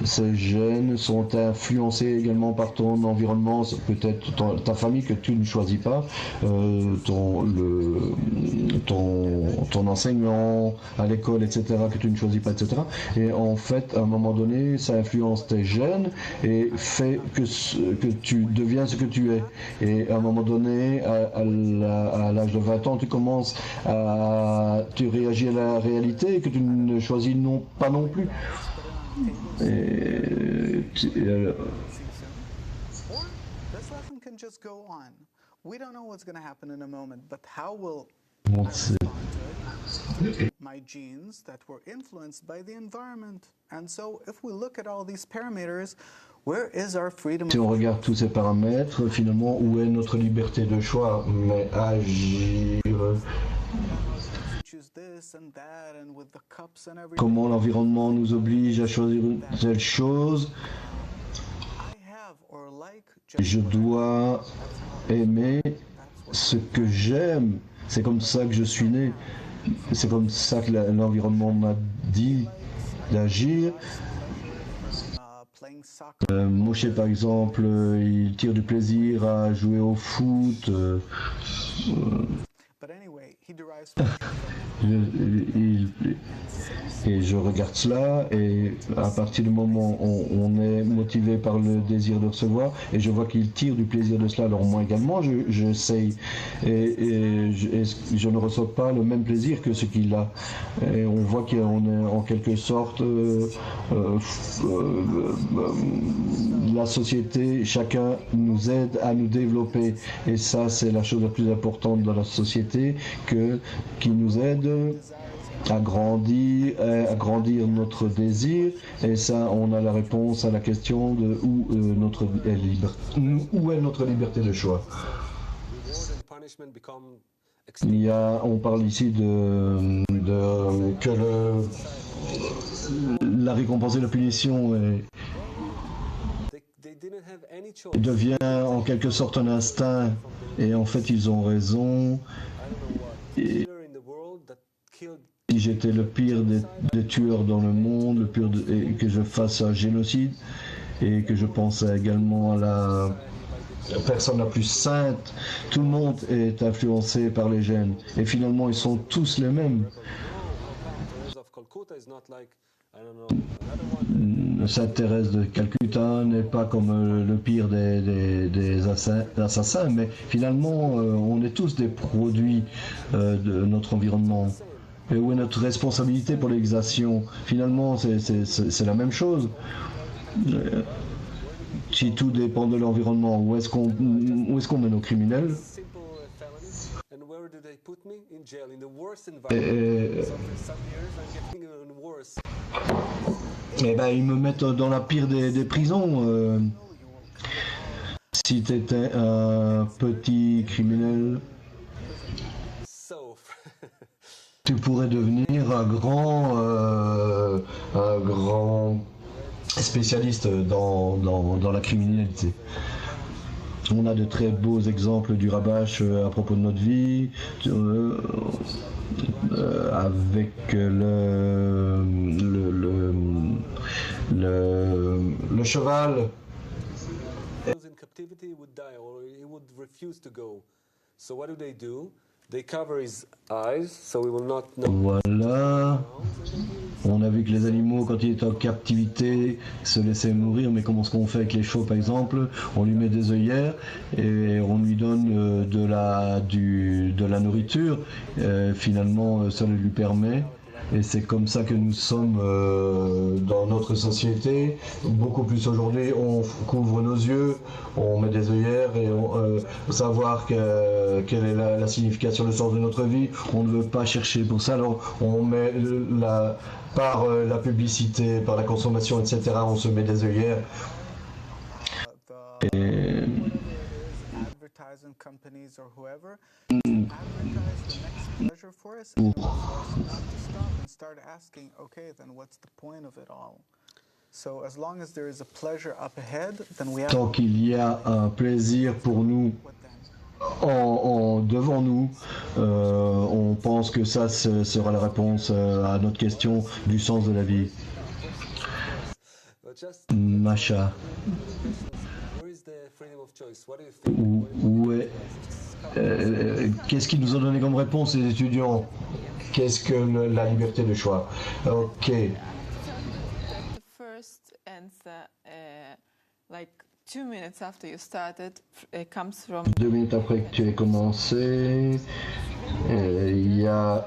Ces gènes sont influencés également par ton environnement, peut-être ta famille que tu ne choisis pas, ton enseignant à l'école, etc., que tu ne choisis pas, etc. Et en fait, à un moment donné, ça influence tes gènes et fait que tu deviens ce que tu es. Et à un moment donné, à l'âge de 20 ans, tu réagis à la réalité que tu ne choisis pas non plus. this lesson can just go on. We don't know what's going to happen in a moment, but how will my genes that were influenced by the environment? And so if we look at all these parameters, where is our freedom? Si on regarde tous ces paramètres, finalement, où est notre liberté de choix? Mais agir. Comment l'environnement nous oblige à choisir une telle chose? Je dois aimer ce que j'aime. C'est comme ça que je suis né. C'est comme ça que l'environnement m'a dit d'agir. Moshe, par exemple, il tire du plaisir à jouer au foot. Et je regarde cela, et à partir du moment où on est motivé par le désir de recevoir, et je vois qu'il tire du plaisir de cela, alors moi également j'essaye, et je ne reçois pas le même plaisir que ce qu'il a. Et on voit qu'on est en quelque sorte la société, chacun nous aide à nous développer, et ça c'est la chose la plus importante dans la société, qui nous aide à grandir notre désir, et ça on a la réponse à la question de où est notre liberté de choix. On parle ici que la récompense et la punition devient en quelque sorte un instinct, et en fait ils ont raison. Si j'étais le pire des tueurs dans le monde, et que je fasse un génocide, et que je pense également à la personne la plus sainte, tout le monde est influencé par les gènes, et finalement ils sont tous les mêmes. Sainte Thérèse de Calcutta n'est pas comme le pire des assassins, mais finalement on est tous des produits de notre environnement. Et où est notre responsabilité pour l'exaction? Finalement, c'est la même chose. Si tout dépend de l'environnement, où est-ce qu'on met nos criminels? Eh ben, ils me mettent dans la pire des prisons. Si tu étais un petit criminel, tu pourrais devenir un grand spécialiste dans la criminalité. On a de très beaux exemples du rabâche à propos de notre vie, avec le cheval. In captivity, he would die, or he would refuse to go. So what do? They cover his eyes, so we will not know. Voilà. On a vu que les animaux, quand ils étaient en captivité, se laissaient mourir, mais comment est-ce qu'on fait avec les chevaux, par exemple? On lui met des œillères et on lui donne de la nourriture. Finalement, ça le lui permet. Et c'est comme ça que nous sommes dans notre société. Beaucoup plus aujourd'hui, on couvre nos yeux, on met des œillères, et pour savoir quelle est la signification, le sens de notre vie, on ne veut pas chercher pour ça. Alors on met par la publicité, par la consommation, etc., on se met des œillères. Et companies or whoever advertise the next pleasure for us, and stop and start asking, okay, then what's the point of it all? So as long as there is a pleasure up ahead, then we have Tant qu'il y a un plaisir pour nous what then? devant nous, on pense que ça sera la réponse à notre question du sens de la vie. But just Masha, where is the freedom of choice? What do you think? où est, qu'est-ce qu'ils nous ont donné comme réponse les étudiants? Qu'est-ce que la liberté de choix? Ok, The first answer, like 2 minutes after you started, comes from 2 minutes après que tu aies commencé, il y a...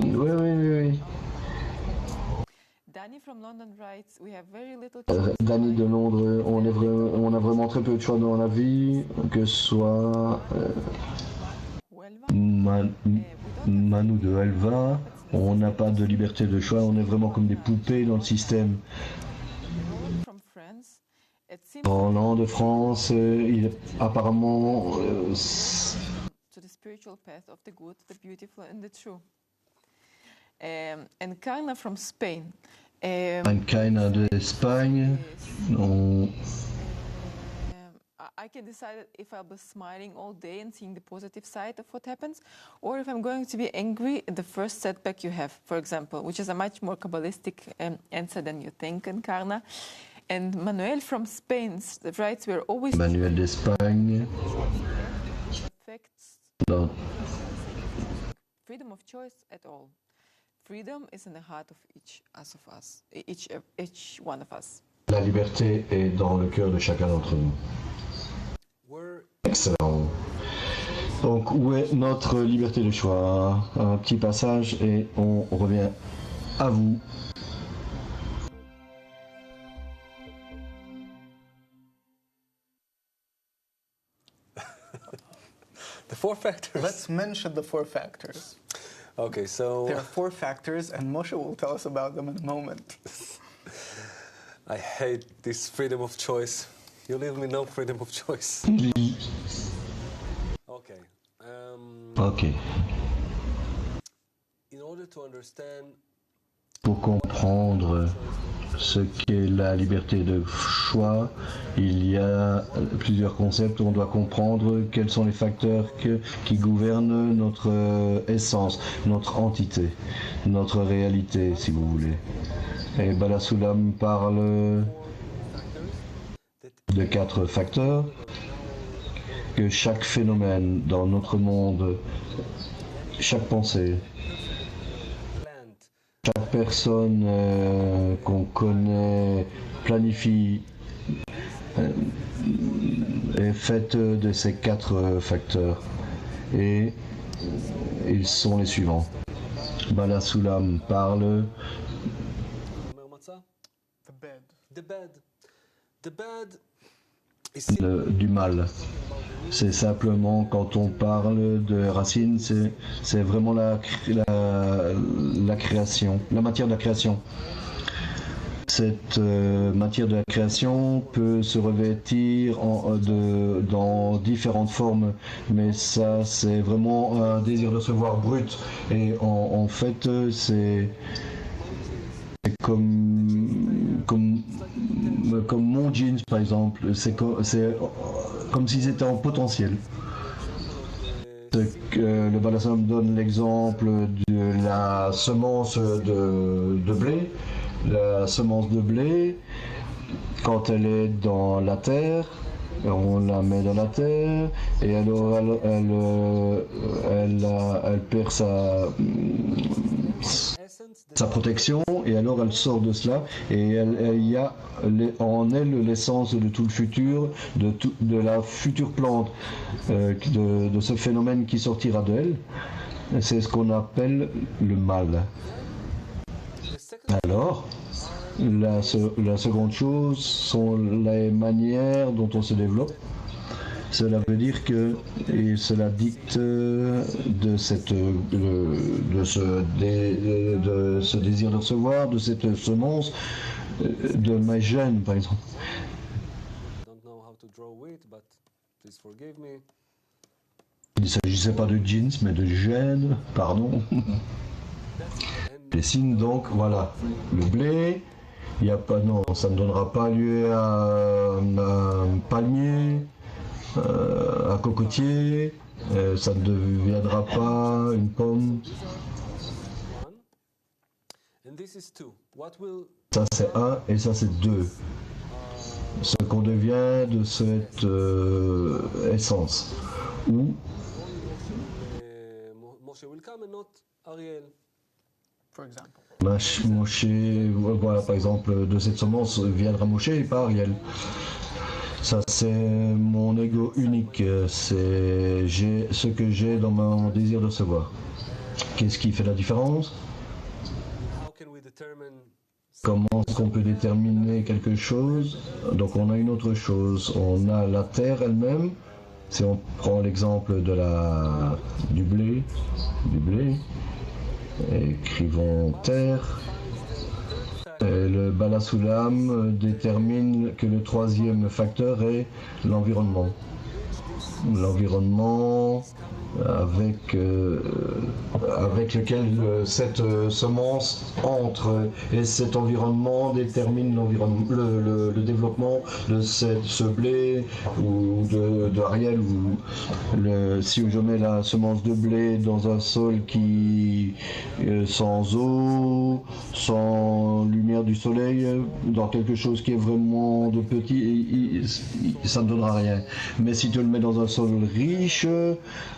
oui. Danny from London writes, we have very little Danny de Londres, on a vraiment très peu de choix dans la vie, que ce soit Huelva. Manu de Elva, on n'a pas de liberté de choix, on est vraiment comme des poupées dans le système. From France, it seems Roland de France, apparemment, to the spiritual path of the good, the beautiful, and the true. And Carla from Spain. Ankaina d'Espagne, I can decide if I'll be smiling all day and seeing the positive side of what happens, or if I'm going to be angry at the first setback you have, for example, which is a much more Kabbalistic answer than you think, Encarna. And Manuel from Spain writes, we're always Manuel d'Espagne, affects dans freedom of choice at all. Freedom is in the heart of each one of us. la liberté est dans le cœur de chacun d'entre nous. Where Excellent. Donc, où est notre liberté de choix? Un petit passage et on revient à vous. the 4 factors. Let's mention the 4 factors. Okay, so There are 4 factors, and Moshe will tell us about them in a moment. I hate this freedom of choice. You leave me no freedom of choice. Okay. Ok. In order to understand Pour comprendre ce qu'est la liberté de choix, il y a plusieurs concepts. On doit comprendre quels sont les facteurs qui gouvernent notre essence, notre entité, notre réalité, si vous voulez. Et Balasulam parle de 4 facteurs que chaque phénomène dans notre monde, chaque pensée, plant chaque personne qu'on connaît planifie est faite de ces 4 facteurs. Et ils sont les suivants. Balasulam parle Matzah? The bed. The bed. The bed is du mal. C'est simplement quand on parle de racine, c'est vraiment la création, la matière de la création. Cette matière de la création peut se revêtir dans différentes formes, mais ça c'est vraiment un désir de se voir brut. Et en fait c'est comme mon jeans par exemple, c'est comme s'ils étaient en potentiel. Le Balasulam donne l'exemple de la semence de blé. La semence de blé, quand elle est dans la terre, on la met dans la terre et alors elle perd sa protection et alors elle sort de cela et il y a en elle l'essence de tout le futur, de la future plante, de ce phénomène qui sortira d'elle. C'est ce qu'on appelle le mal. Alors, la seconde chose sont les manières dont on se développe. Cela veut dire que et cela dicte de ce désir de recevoir, de cette semence, de mes gènes par exemple. don't know how to draw wheat, but please forgive me. Il ne s'agissait pas de jeans, mais de gènes, pardon. Les signes donc, voilà, le blé, Il y a pas, non, ça ne donnera pas lieu à un palmier, un cocotier, ça ne deviendra pas une pomme. And this is 2. What will Ça c'est 1 et ça c'est 2. Ce qu'on devient de cette essence. Ou Moshe will come and not Ariel? For example. Moshe, voilà, par exemple, de cette semence viendra Moshe et pas Ariel. Ça c'est mon ego unique, c'est ce que j'ai dans mon désir de savoir. Qu'est-ce qui fait la différence? How can we determine Comment est-ce qu'on peut déterminer quelque chose? Donc on a une autre chose, on a la terre elle-même. Si on prend l'exemple du blé, écrivons terre. Et le Bala Sulam détermine que le troisième facteur est l'environnement. L'environnement avec lequel cette semence entre, et cet environnement détermine le développement de ce blé ou d'Ariel, ou si je mets la semence de blé dans un sol qui sans eau, sans lumière du soleil, dans quelque chose qui est vraiment de petit, ça ne donnera rien. Mais si tu le mets dans un sol riche,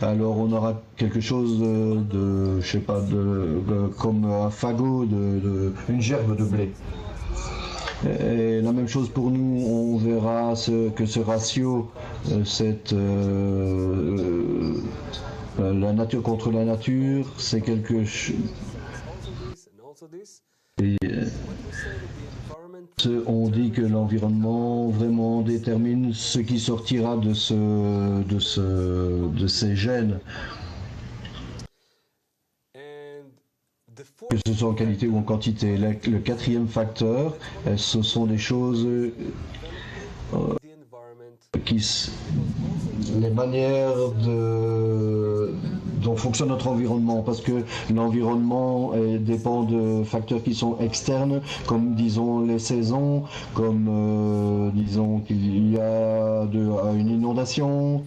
alors on aura quelque chose de je sais pas, comme un fagot, une gerbe de blé. Et la même chose pour nous, on verra que ce ratio, la nature contre la nature, c'est quelque chose. On dit que l'environnement vraiment détermine ce qui sortira de ces gènes, que ce soit en qualité ou en quantité. Le quatrième facteur, ce sont des choses les manières dont fonctionne notre environnement, parce que l'environnement dépend de facteurs qui sont externes, comme disons les saisons, comme disons qu'il y a une inondation,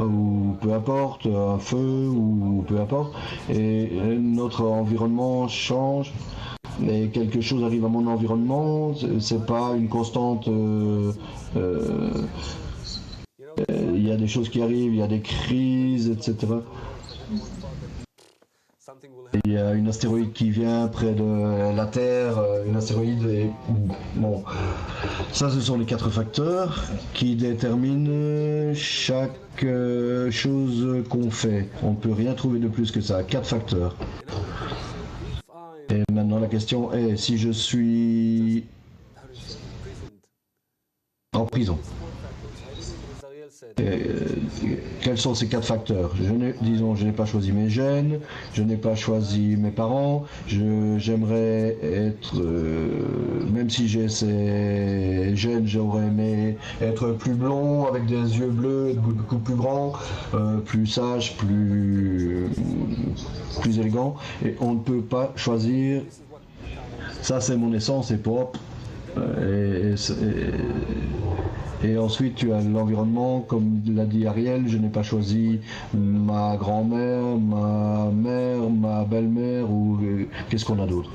ou peu importe, un feu, ou peu importe, et notre environnement change. Et quelque chose arrive à mon environnement, c'est pas une constante. Il y a des choses qui arrivent, il y a des crises, etc. Il y a une astéroïde qui vient près de la Terre, une astéroïde, et bon, ça ce sont les 4 facteurs qui déterminent chaque chose qu'on fait. On ne peut rien trouver de plus que ça, 4 facteurs. Et maintenant la question est, si je suis en prison, quels sont ces 4 facteurs? Disons, je n'ai pas choisi mes gènes, je n'ai pas choisi mes parents, j'aimerais être, même si j'ai ces gènes, j'aurais aimé être plus blond, avec des yeux bleus, beaucoup plus grands, plus sage, plus élégant, et on ne peut pas choisir. Ça c'est mon essence, c'est propre. Et ensuite, tu as l'environnement, comme l'a dit Ariel, je n'ai pas choisi ma grand-mère, ma mère, ma belle-mère, ou qu'est-ce qu'on a d'autre,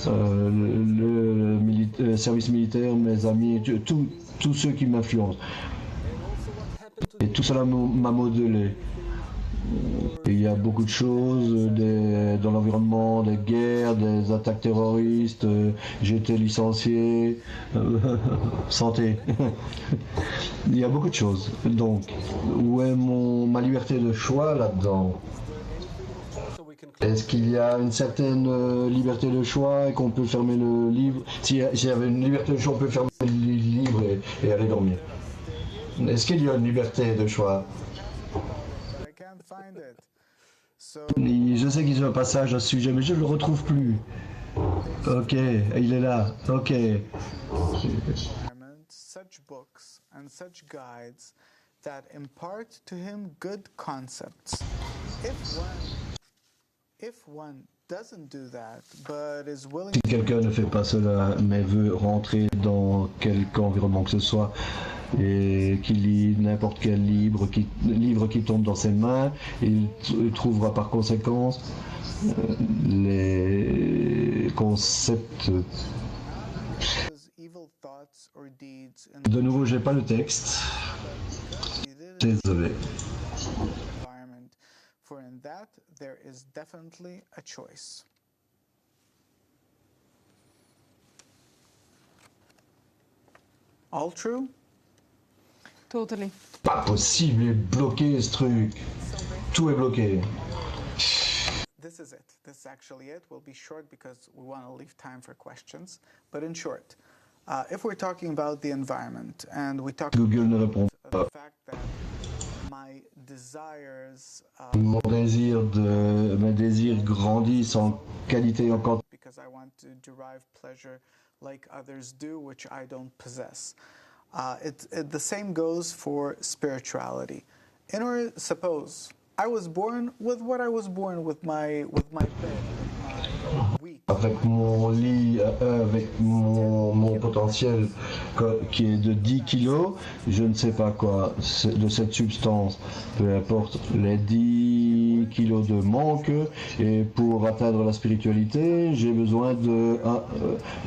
le service militaire, mes amis, tous ceux qui m'influencent. Et tout cela m'a modelé. Il y a beaucoup de choses dans l'environnement, des guerres, des attaques terroristes, j'ai été licencié, santé. Il y a beaucoup de choses. Donc, où est ma liberté de choix là-dedans? Est-ce qu'il y a une certaine liberté de choix et qu'on peut fermer le livre? S'il y avait une liberté de choix, on peut fermer le livre et aller dormir. Est-ce qu'il y a une liberté de choix? Je sais qu'ils ont un passage à ce sujet, mais je ne le retrouve plus. Ok, il est là. Ok. Such books and such guides that impart to him good concepts. If one doesn't do that, but is willing Si quelqu'un ne fait pas cela, mais veut rentrer dans quelque environnement que ce soit, et qu'il lit n'importe quel livre qui tombe dans ses mains, il trouvera par conséquence les concepts. evil thoughts or deeds in De nouveau, j'ai pas le texte. Désolé. environment, for in that there is definitely a choice. All true? Totally. Pas possible, il est bloqué ce truc. Tout est bloqué. This is it. This is actually it. We'll be short because we want to leave time for questions. But in short, if we're talking about the environment and we talk Google ne répond about pas. the fact that my desires, Mes désirs grandissent en qualité et en quantité. because I want to derive pleasure like others do, which I don't possess. The same goes for spirituality. Suppose I was born with what I was born with my bed, with my wheat. Avec mon lit, avec mon potentiel qui est de 10 kilos, je ne sais pas quoi de cette substance, peu importe les 10 kilos de manque, et pour atteindre la spiritualité, j'ai besoin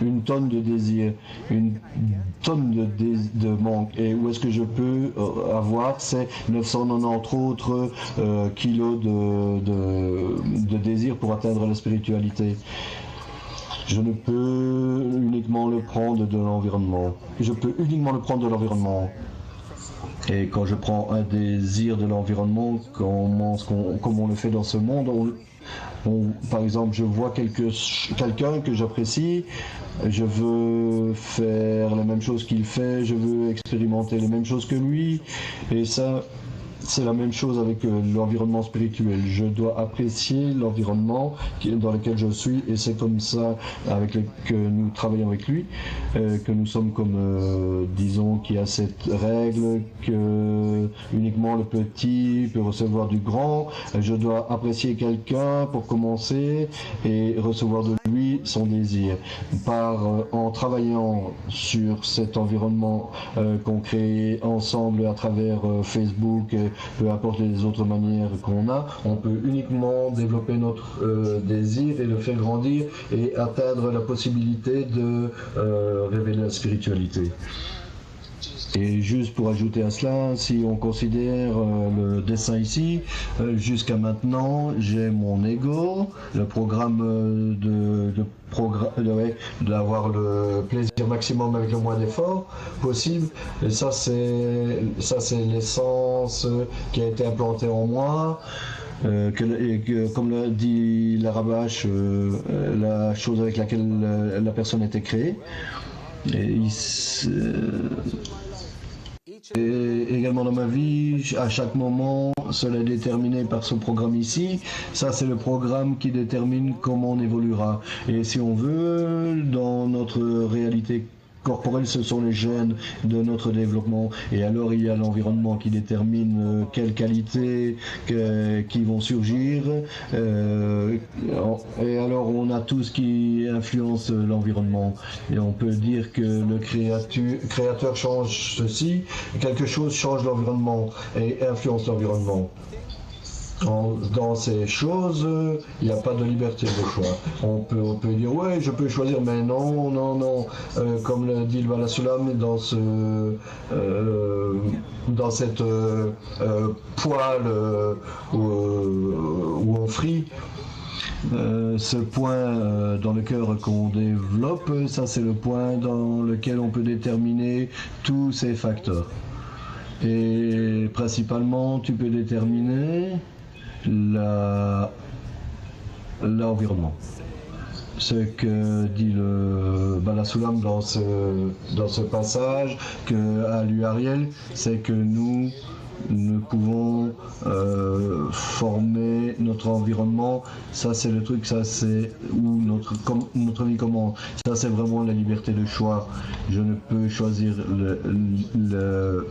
une tonne de désir, une tonne de manque. Et où est-ce que je peux avoir ces 990 autres kilos de désir pour atteindre la spiritualité? Je ne peux uniquement le prendre de l'environnement. Je peux uniquement le prendre de l'environnement. Et quand je prends un désir de l'environnement, comme on le fait dans ce monde, par exemple, je vois quelqu'un que j'apprécie, je veux faire la même chose qu'il fait, je veux expérimenter les mêmes choses que lui, et ça, c'est la même chose avec l'environnement spirituel. Je dois apprécier l'environnement dans lequel je suis, et c'est comme ça que nous travaillons avec lui, que nous sommes comme, disons, qu'il y a cette règle que uniquement le petit peut recevoir du grand. Je dois apprécier quelqu'un pour commencer et recevoir de lui son désir. En travaillant sur cet environnement qu'on crée ensemble à travers Facebook, peu importe les autres manières qu'on a, on peut uniquement développer notre désir et le faire grandir et atteindre la possibilité de révéler la spiritualité. Et juste pour ajouter à cela, si on considère le dessin ici, jusqu'à maintenant, j'ai mon ego, le programme d'avoir le plaisir maximum avec le moins d'efforts possible. Et ça, c'est l'essence qui a été implantée en moi. Comme l'a dit Larabash, la chose avec laquelle la personne a été créée. Et également dans ma vie, à chaque moment, cela est déterminé par ce programme ici. Ça, c'est le programme qui détermine comment on évoluera. Et si on veut, dans notre réalité corporelle, ce sont les gènes de notre développement. Et alors, il y a l'environnement qui détermine quelles qualités qui vont surgir. Et alors, on a tout ce qui influence l'environnement. Et on peut dire que le créateur change ceci, quelque chose change l'environnement et influence l'environnement. Dans ces choses, il n'y a pas de liberté de choix. On peut dire, ouais, je peux choisir, mais non. Comme le dit le Bala Sulam, dans cette poêle où on frit, ce point dans le cœur qu'on développe, ça c'est le point dans lequel on peut déterminer tous ces facteurs. Et principalement, tu peux déterminer l'environnement. Ce que dit le Bala Sulam dans ce passage a lu Ariel, c'est que nous pouvons former notre environnement. Ça c'est le truc, ça c'est où notre vie commence. Ça c'est vraiment la liberté de choix. Je ne peux choisir le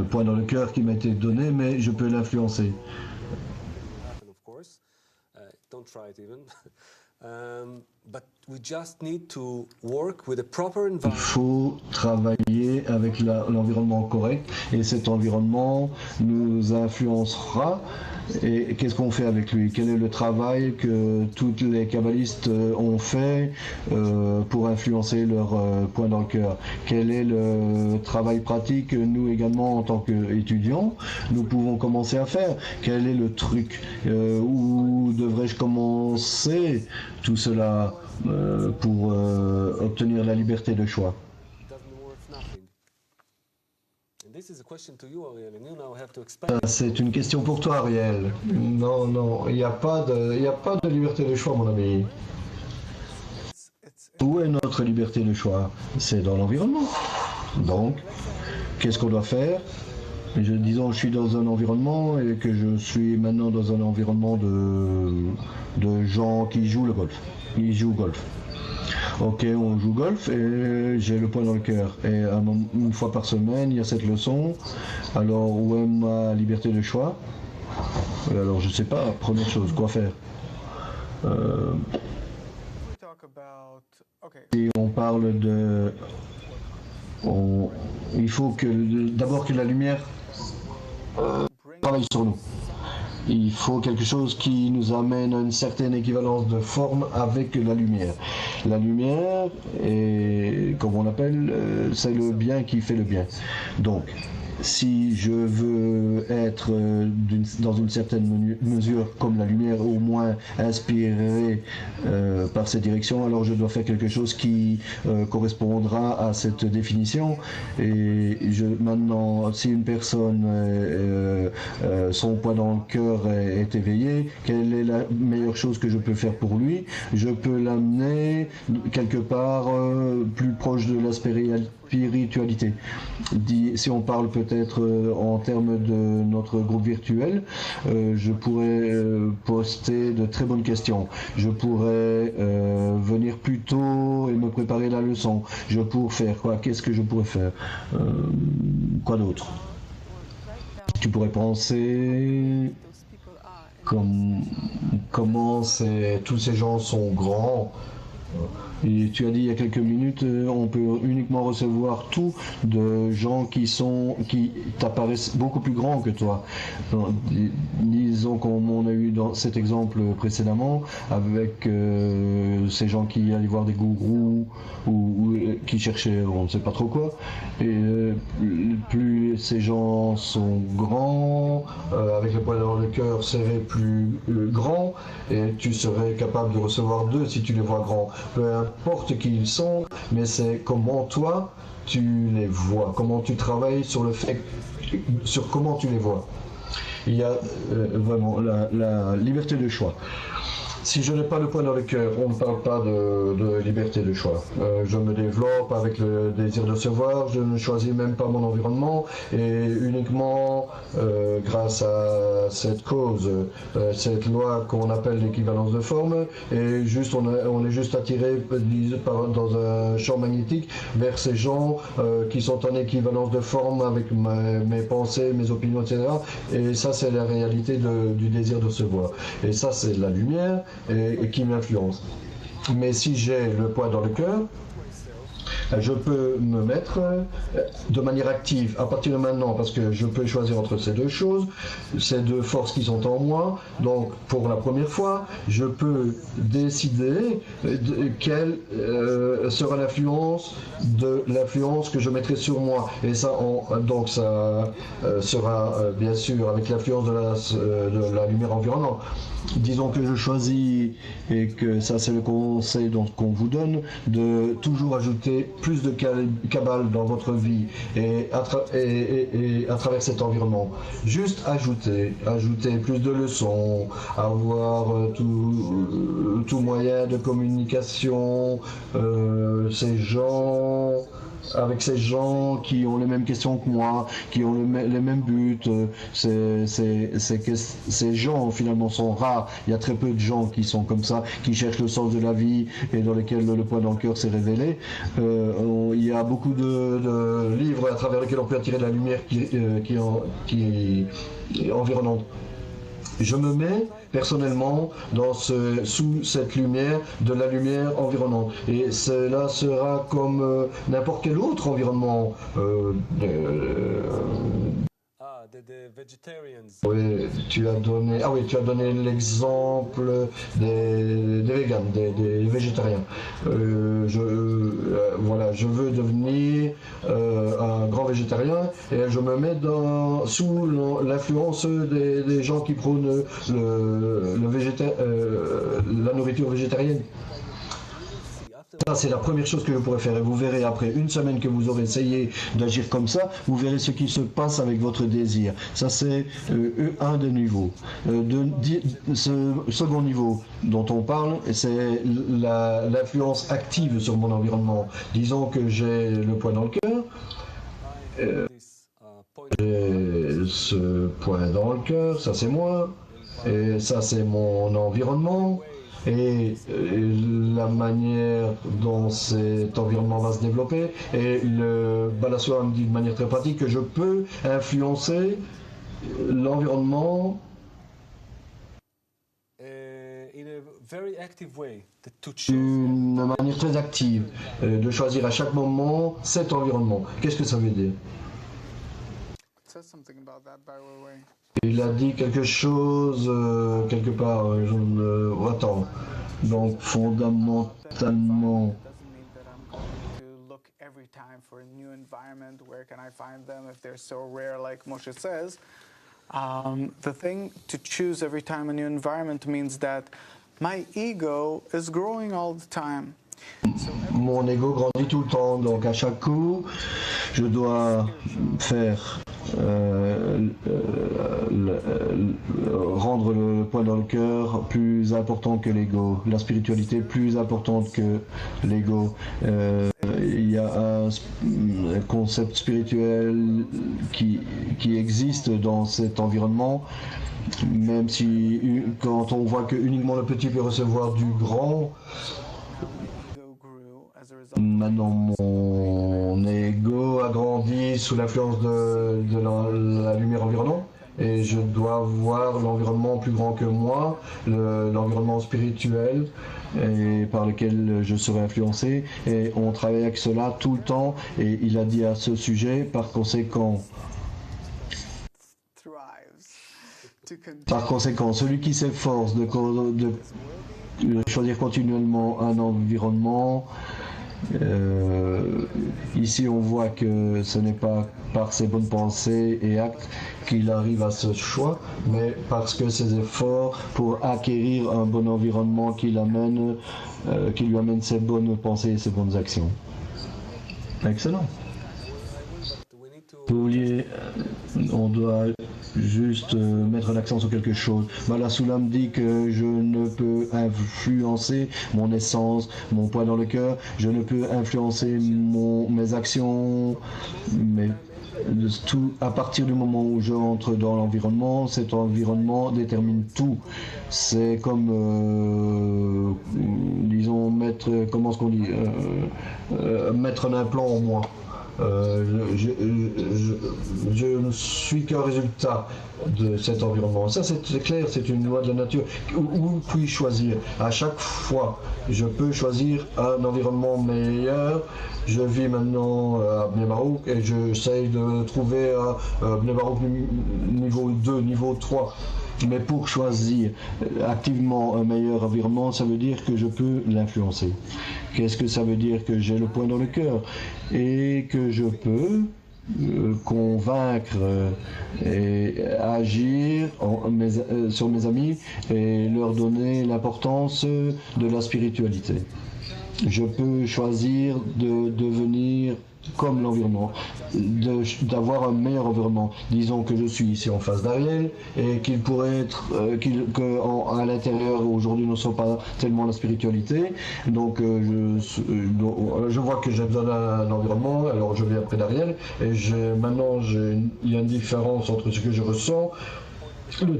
point dans le cœur qui m'a été donné, mais je peux l'influencer. don't try it even. But we just need to work with a proper Il environment. faut travailler avec l'environnement correct et cet environnement nous influencera. Et qu'est-ce qu'on fait avec lui? Quel est le travail que tous les kabbalistes ont fait pour influencer leur point dans le cœur? Quel est le travail pratique que nous également en tant qu'étudiants nous pouvons commencer à faire? Quel est le truc? Où devrais-je commencer tout cela pour obtenir la liberté de choix? It doesn't worth nothing. And this is a question to you, Ariel, and you now have to explain. C'est une question pour toi, Ariel. Non, non, il n'y a pas de liberté de choix, mon ami. Où est notre liberté de choix? C'est dans l'environnement. Donc, qu'est-ce qu'on doit faire? Disons, je suis dans un environnement et que je suis maintenant dans un environnement de gens qui jouent le golf. Ils jouent au golf. Ok, on joue au golf et j'ai le point dans le cœur. Et une fois par semaine, il y a cette leçon. Alors, où est ma liberté de choix? Alors, je sais pas. Première chose, quoi faire? Si on parle de... il faut d'abord que la lumière travaille sur nous. Il faut quelque chose qui nous amène à une certaine équivalence de forme avec la lumière. La lumière, comme on l'appelle, c'est le bien qui fait le bien. Donc, si je veux être dans une certaine mesure comme la lumière, au moins inspiré par cette direction, alors je dois faire quelque chose qui correspondra à cette définition. Et maintenant, si une personne, son point dans le cœur est éveillé, quelle est la meilleure chose que je peux faire pour lui? Je peux l'amener quelque part plus proche de la spiritualité. Si on parle peut-être en termes de notre groupe virtuel, je pourrais poster de très bonnes questions. Je pourrais venir plus tôt et me préparer la leçon. Je pourrais faire quoi? Qu'est-ce que je pourrais faire? Quoi d'autre? Tu pourrais penser comment tous ces gens sont grands. Et tu as dit il y a quelques minutes, on peut uniquement recevoir tout de gens qui t'apparaissent beaucoup plus grands que toi. Disons comme on a eu dans cet exemple précédemment, avec ces gens qui allaient voir des gourous ou qui cherchaient on ne sait pas trop quoi. Et plus ces gens sont grands, avec le poing dans le cœur serait plus grand, et tu serais capable de recevoir d'eux si tu les vois grands. Peu importe qui ils sont, mais c'est comment toi tu les vois, comment tu travailles sur comment tu les vois. Il y a vraiment la liberté de choix. Si je n'ai pas le point dans le cœur, on ne parle pas de liberté de choix. Je me développe avec le désir de se voir, je ne choisis même pas mon environnement, et uniquement grâce à cette cause, cette loi qu'on appelle l'équivalence de forme, et juste on est juste attiré dans un champ magnétique vers ces gens qui sont en équivalence de forme avec mes pensées, mes opinions, etc. Et ça, c'est la réalité du désir de se voir. Et ça, c'est la lumière. Et qui m'influence. Mais si j'ai le poids dans le cœur, je peux me mettre de manière active à partir de maintenant, parce que je peux choisir entre ces deux choses, ces deux forces qui sont en moi. Donc pour la première fois, je peux décider quelle sera l'influence que je mettrai sur moi. Et ça, donc ça sera bien sûr avec l'influence de la lumière environnante. Disons que je choisis, et que ça c'est le conseil qu'on vous donne, de toujours ajouter plus de Kabbale dans votre vie et à travers cet environnement. Juste ajouter plus de leçons, avoir tout moyen de communication, avec ces gens qui ont les mêmes questions que moi, qui ont les mêmes buts. Ces gens finalement sont rares. Il y a très peu de gens qui sont comme ça, qui cherchent le sens de la vie et dans lesquels le point dans le cœur s'est révélé. Il y a beaucoup de livres à travers lesquels on peut attirer de la lumière qui est environnante. je me mets personnellement sous cette lumière, de la lumière environnante. Et cela sera comme n'importe quel autre environnement. The vegetarians. Oui, tu as donné l'exemple des véganes, des végétariens. Voilà, je veux devenir un grand végétarien et je me mets sous l'influence des gens qui prônent la nourriture végétarienne. Ça, c'est la première chose que je pourrais faire. Et vous verrez après une semaine que vous aurez essayé d'agir comme ça, vous verrez ce qui se passe avec votre désir. Ça, c'est un des niveaux. Ce second niveau dont on parle, c'est l'influence active sur mon environnement. Disons que j'ai le poids dans le cœur. J'ai ce point dans le cœur, ça c'est moi. Et ça, c'est mon environnement. Et la manière dont cet environnement va se développer. Et le Balasua me dit de manière très pratique que je peux influencer l'environnement d'une manière très active, de choisir à chaque moment cet environnement. Qu'est-ce que ça veut dire? Il a dit quelque chose quelque part. Attends. Donc fondamentalement. Every time for a new environment, where can I find them if they're so rare, like Moshe says? The thing to choose every time a new environment means that my ego is growing all the time. Mon ego grandit tout le temps, donc à chaque coup, je dois faire rendre le poids dans le cœur plus important que l'ego, la spiritualité plus importante que l'ego. Il y a un concept spirituel qui existe dans cet environnement, même si quand on voit que uniquement le petit peut recevoir du grand. Maintenant, mon ego a grandi sous l'influence de la lumière environnante et je dois voir l'environnement plus grand que moi, l'environnement spirituel et par lequel je serai influencé. Et on travaille avec cela tout le temps et il a dit à ce sujet, par conséquent, celui qui s'efforce de choisir continuellement un environnement. Ici on voit que ce n'est pas par ses bonnes pensées et actes qu'il arrive à ce choix, mais parce que ses efforts pour acquérir un bon environnement qui lui amène ses bonnes pensées et ses bonnes actions. Excellent. On doit juste mettre l'accent sur quelque chose. Balasula me dit que je ne peux influencer mon essence, mon poids dans le cœur, je ne peux influencer mes actions, tout à partir du moment où j'entre dans l'environnement, cet environnement détermine tout. C'est comme, disons, mettre un implant en moi. Je ne suis qu'un résultat de cet environnement. Ça, c'est clair, c'est une loi de la nature. Où puis-je choisir? À chaque fois, je peux choisir un environnement meilleur. Je vis maintenant à Bnei Baruch et j'essaye de trouver un Bnei Baruch niveau 2, niveau 3. Mais pour choisir activement un meilleur environnement, ça veut dire que je peux l'influencer. Qu'est-ce que ça veut dire? Que j'ai le point dans le cœur et que je peux convaincre et agir sur mes amis et leur donner l'importance de la spiritualité. Je peux choisir de devenir comme l'environnement, d'avoir un meilleur environnement. Disons que je suis ici en face d'Ariel et qu'il pourrait être qu'à l'intérieur aujourd'hui ne soit pas tellement la spiritualité. Donc je vois que j'ai besoin d'un environnement, alors je viens près d'Ariel et maintenant il y a une différence entre ce que je ressens, le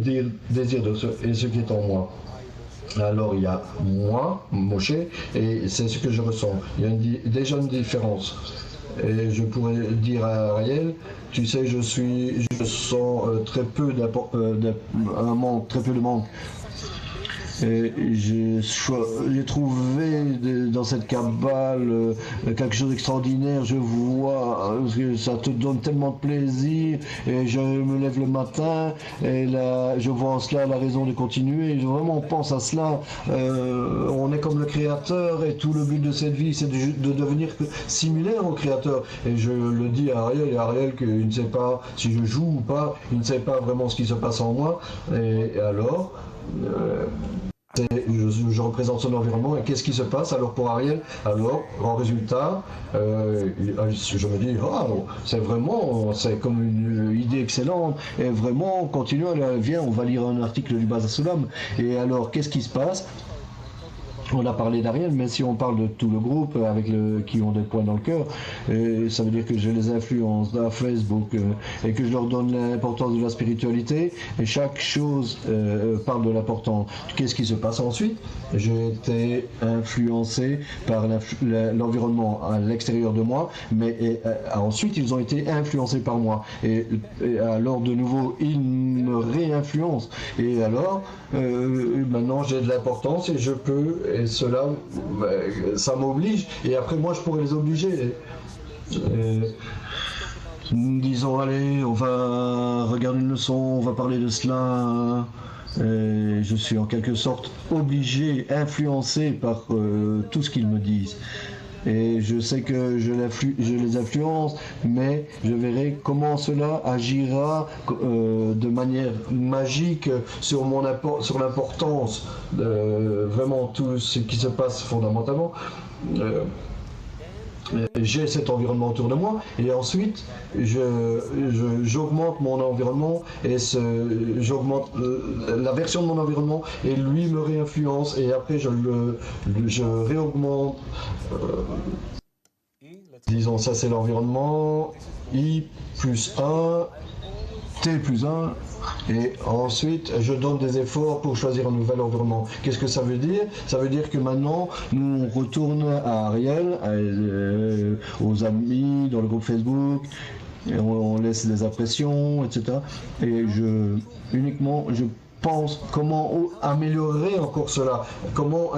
désir et ce qui est en moi. Alors il y a moi, Moshe, et c'est ce que je ressens. Il y a déjà une différence. Et je pourrais dire à Ariel, tu sais, je sens très peu un manque, très peu de manque. Et j'ai trouvé dans cette cabale quelque chose d'extraordinaire. Je vois que ça te donne tellement de plaisir. Et je me lève le matin et là, je vois en cela la raison de continuer. Je vraiment pense à cela. On est comme le Créateur et tout le but de cette vie, c'est de devenir similaire au Créateur. Et je le dis à Ariel, et Ariel qu'il ne sait pas si je joue ou pas, il ne sait pas vraiment ce qui se passe en moi. Et alors je représente son environnement et qu'est-ce qui se passe alors pour Ariel? Alors, en résultat, je me dis, oh, c'est comme une idée excellente et vraiment, continue, viens, on va lire un article du Baz Asulam. Et alors, qu'est-ce qui se passe? On a parlé d'Ariel, mais si on parle de tout le groupe qui ont des points dans le cœur, ça veut dire que je les influence à Facebook et que je leur donne l'importance de la spiritualité et chaque chose parle de l'importance. Qu'est-ce qui se passe ensuite? J'ai été influencé par l'environnement à l'extérieur de moi, mais ensuite ils ont été influencés par moi. Et alors de nouveau, ils me réinfluencent. Et alors, maintenant j'ai de l'importance et je peux... Et cela, ça m'oblige. Et après, moi, je pourrais les obliger. Disons, allez, on va regarder une leçon, on va parler de cela. Et je suis en quelque sorte obligé, influencé par tout ce qu'ils me disent. Et je sais que je les influence, mais je verrai comment cela agira de manière magique sur l'importance de vraiment tout ce qui se passe fondamentalement. J'ai cet environnement autour de moi et ensuite j'augmente mon environnement et j'augmente la version de mon environnement et lui me réinfluence et après je réaugmente. Disons ça c'est l'environnement, I plus 1, T plus 1. Et ensuite, je donne des efforts pour choisir un nouvel environnement. Qu'est-ce que ça veut dire? Ça veut dire que maintenant, nous on retourne à Ariel, aux amis, dans le groupe Facebook, et on laisse des impressions, etc. Et je pense comment améliorer encore cela, comment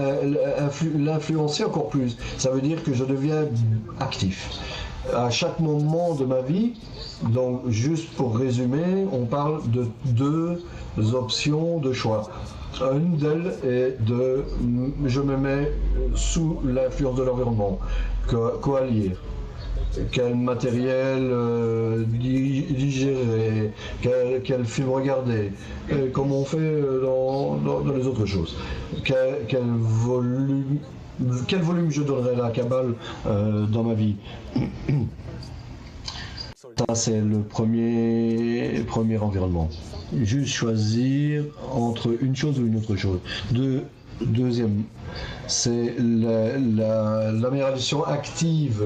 l'influencer encore plus. Ça veut dire que je deviens actif. À chaque moment de ma vie, donc juste pour résumer, on parle de 2 options de choix. Une d'elles est je me mets sous l'influence de l'environnement. Quoi lire? Quel matériel digérer? Quel film regarder? Comme on fait dans les autres choses. Quel volume je donnerai à la Kabbale dans ma vie? Ça, c'est le premier environnement. Juste choisir entre une chose ou une autre chose. Deuxième, c'est l'amélioration active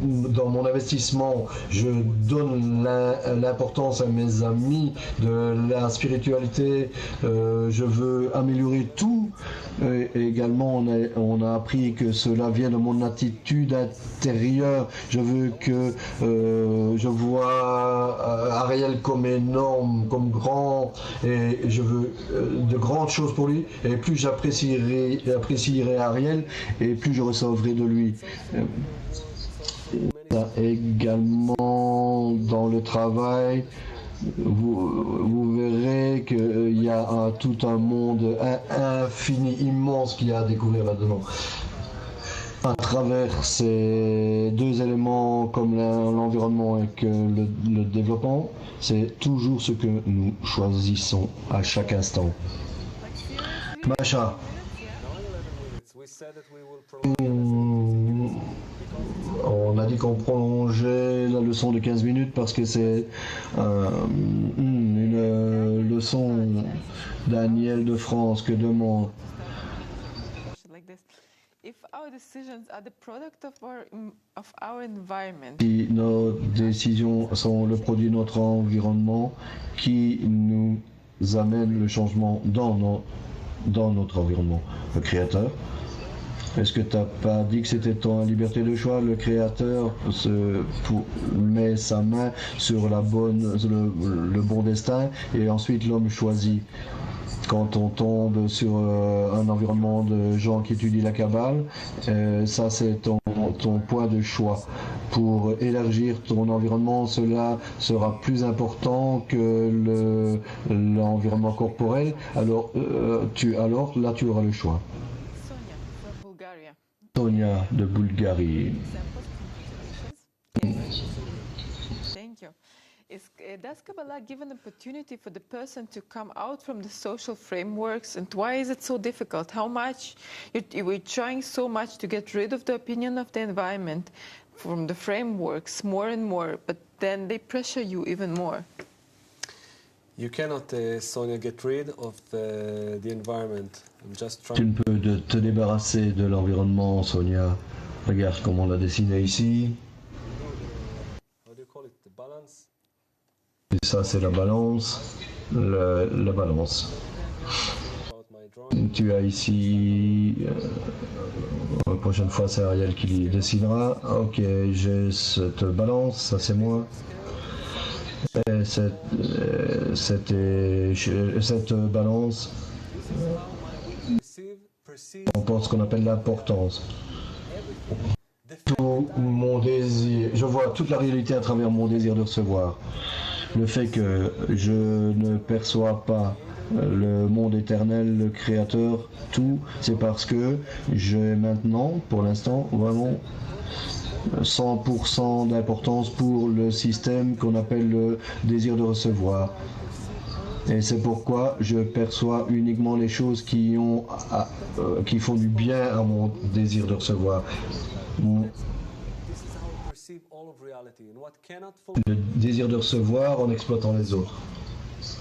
dans mon investissement. Je donne l'importance à mes amis de la spiritualité. Je veux améliorer tout. Et également, on a appris que cela vient de mon attitude intérieure. Je veux que je vois Ariel comme énorme, comme grand, et je veux de grandes choses pour lui. Et plus j'apprécierai Ariel, et plus je recevrai de lui. Également dans le travail, vous verrez qu'il y a tout un monde infini, immense qu'il y a à découvrir là-dedans. À travers ces 2 éléments comme l'environnement et que le développement, c'est toujours ce que nous choisissons à chaque instant. Macha. On a dit qu'on prolongeait la leçon de 15 minutes parce que c'est une leçon Daniel de France que demande. Si nos décisions sont le produit de notre environnement qui nous amène le changement dans notre environnement, le Créateur. Est-ce que tu n'as pas dit que c'était ton liberté de choix? Le créateur met sa main sur le bon destin et ensuite l'homme choisit. Quand on tombe sur un environnement de gens qui étudient la Kabbale, ça c'est ton point de choix. Pour élargir ton environnement, cela sera plus important que l'environnement corporel. Alors, là, tu auras le choix. Sonia from Bulgaria. Sonia de Bulgarie. Thank you. Does Kabbalah give an opportunity for the person to come out from the social frameworks, and why is it so difficult? How much we're trying so much to get rid of the opinion of the environment from the frameworks more and more, but then they pressure you even more. You cannot, Sonia, get rid of the environment. I'm just Tu trying. ne peux te débarrasser de l'environnement, Sonia. Regarde comment on l'a dessiné ici. How do you call it? The balance? Et ça, c'est la balance. La balance. About my drawing. Tu as ici. La prochaine fois, c'est Ariel qui dessinera. Ok, j'ai cette balance, ça c'est moi. Et cette balance Perceive comporte ce qu'on appelle l'importance. Tout mon désir, je vois toute la réalité à travers mon désir de recevoir. Le fait que je ne perçois pas le monde éternel, le créateur, tout, c'est parce que j'ai maintenant, pour l'instant, vraiment 100% d'importance pour le système qu'on appelle le désir de recevoir. Et c'est pourquoi je perçois uniquement les choses qui font du bien à mon désir de recevoir. perceive all of reality and what cannot Le désir de recevoir en exploitant les autres. So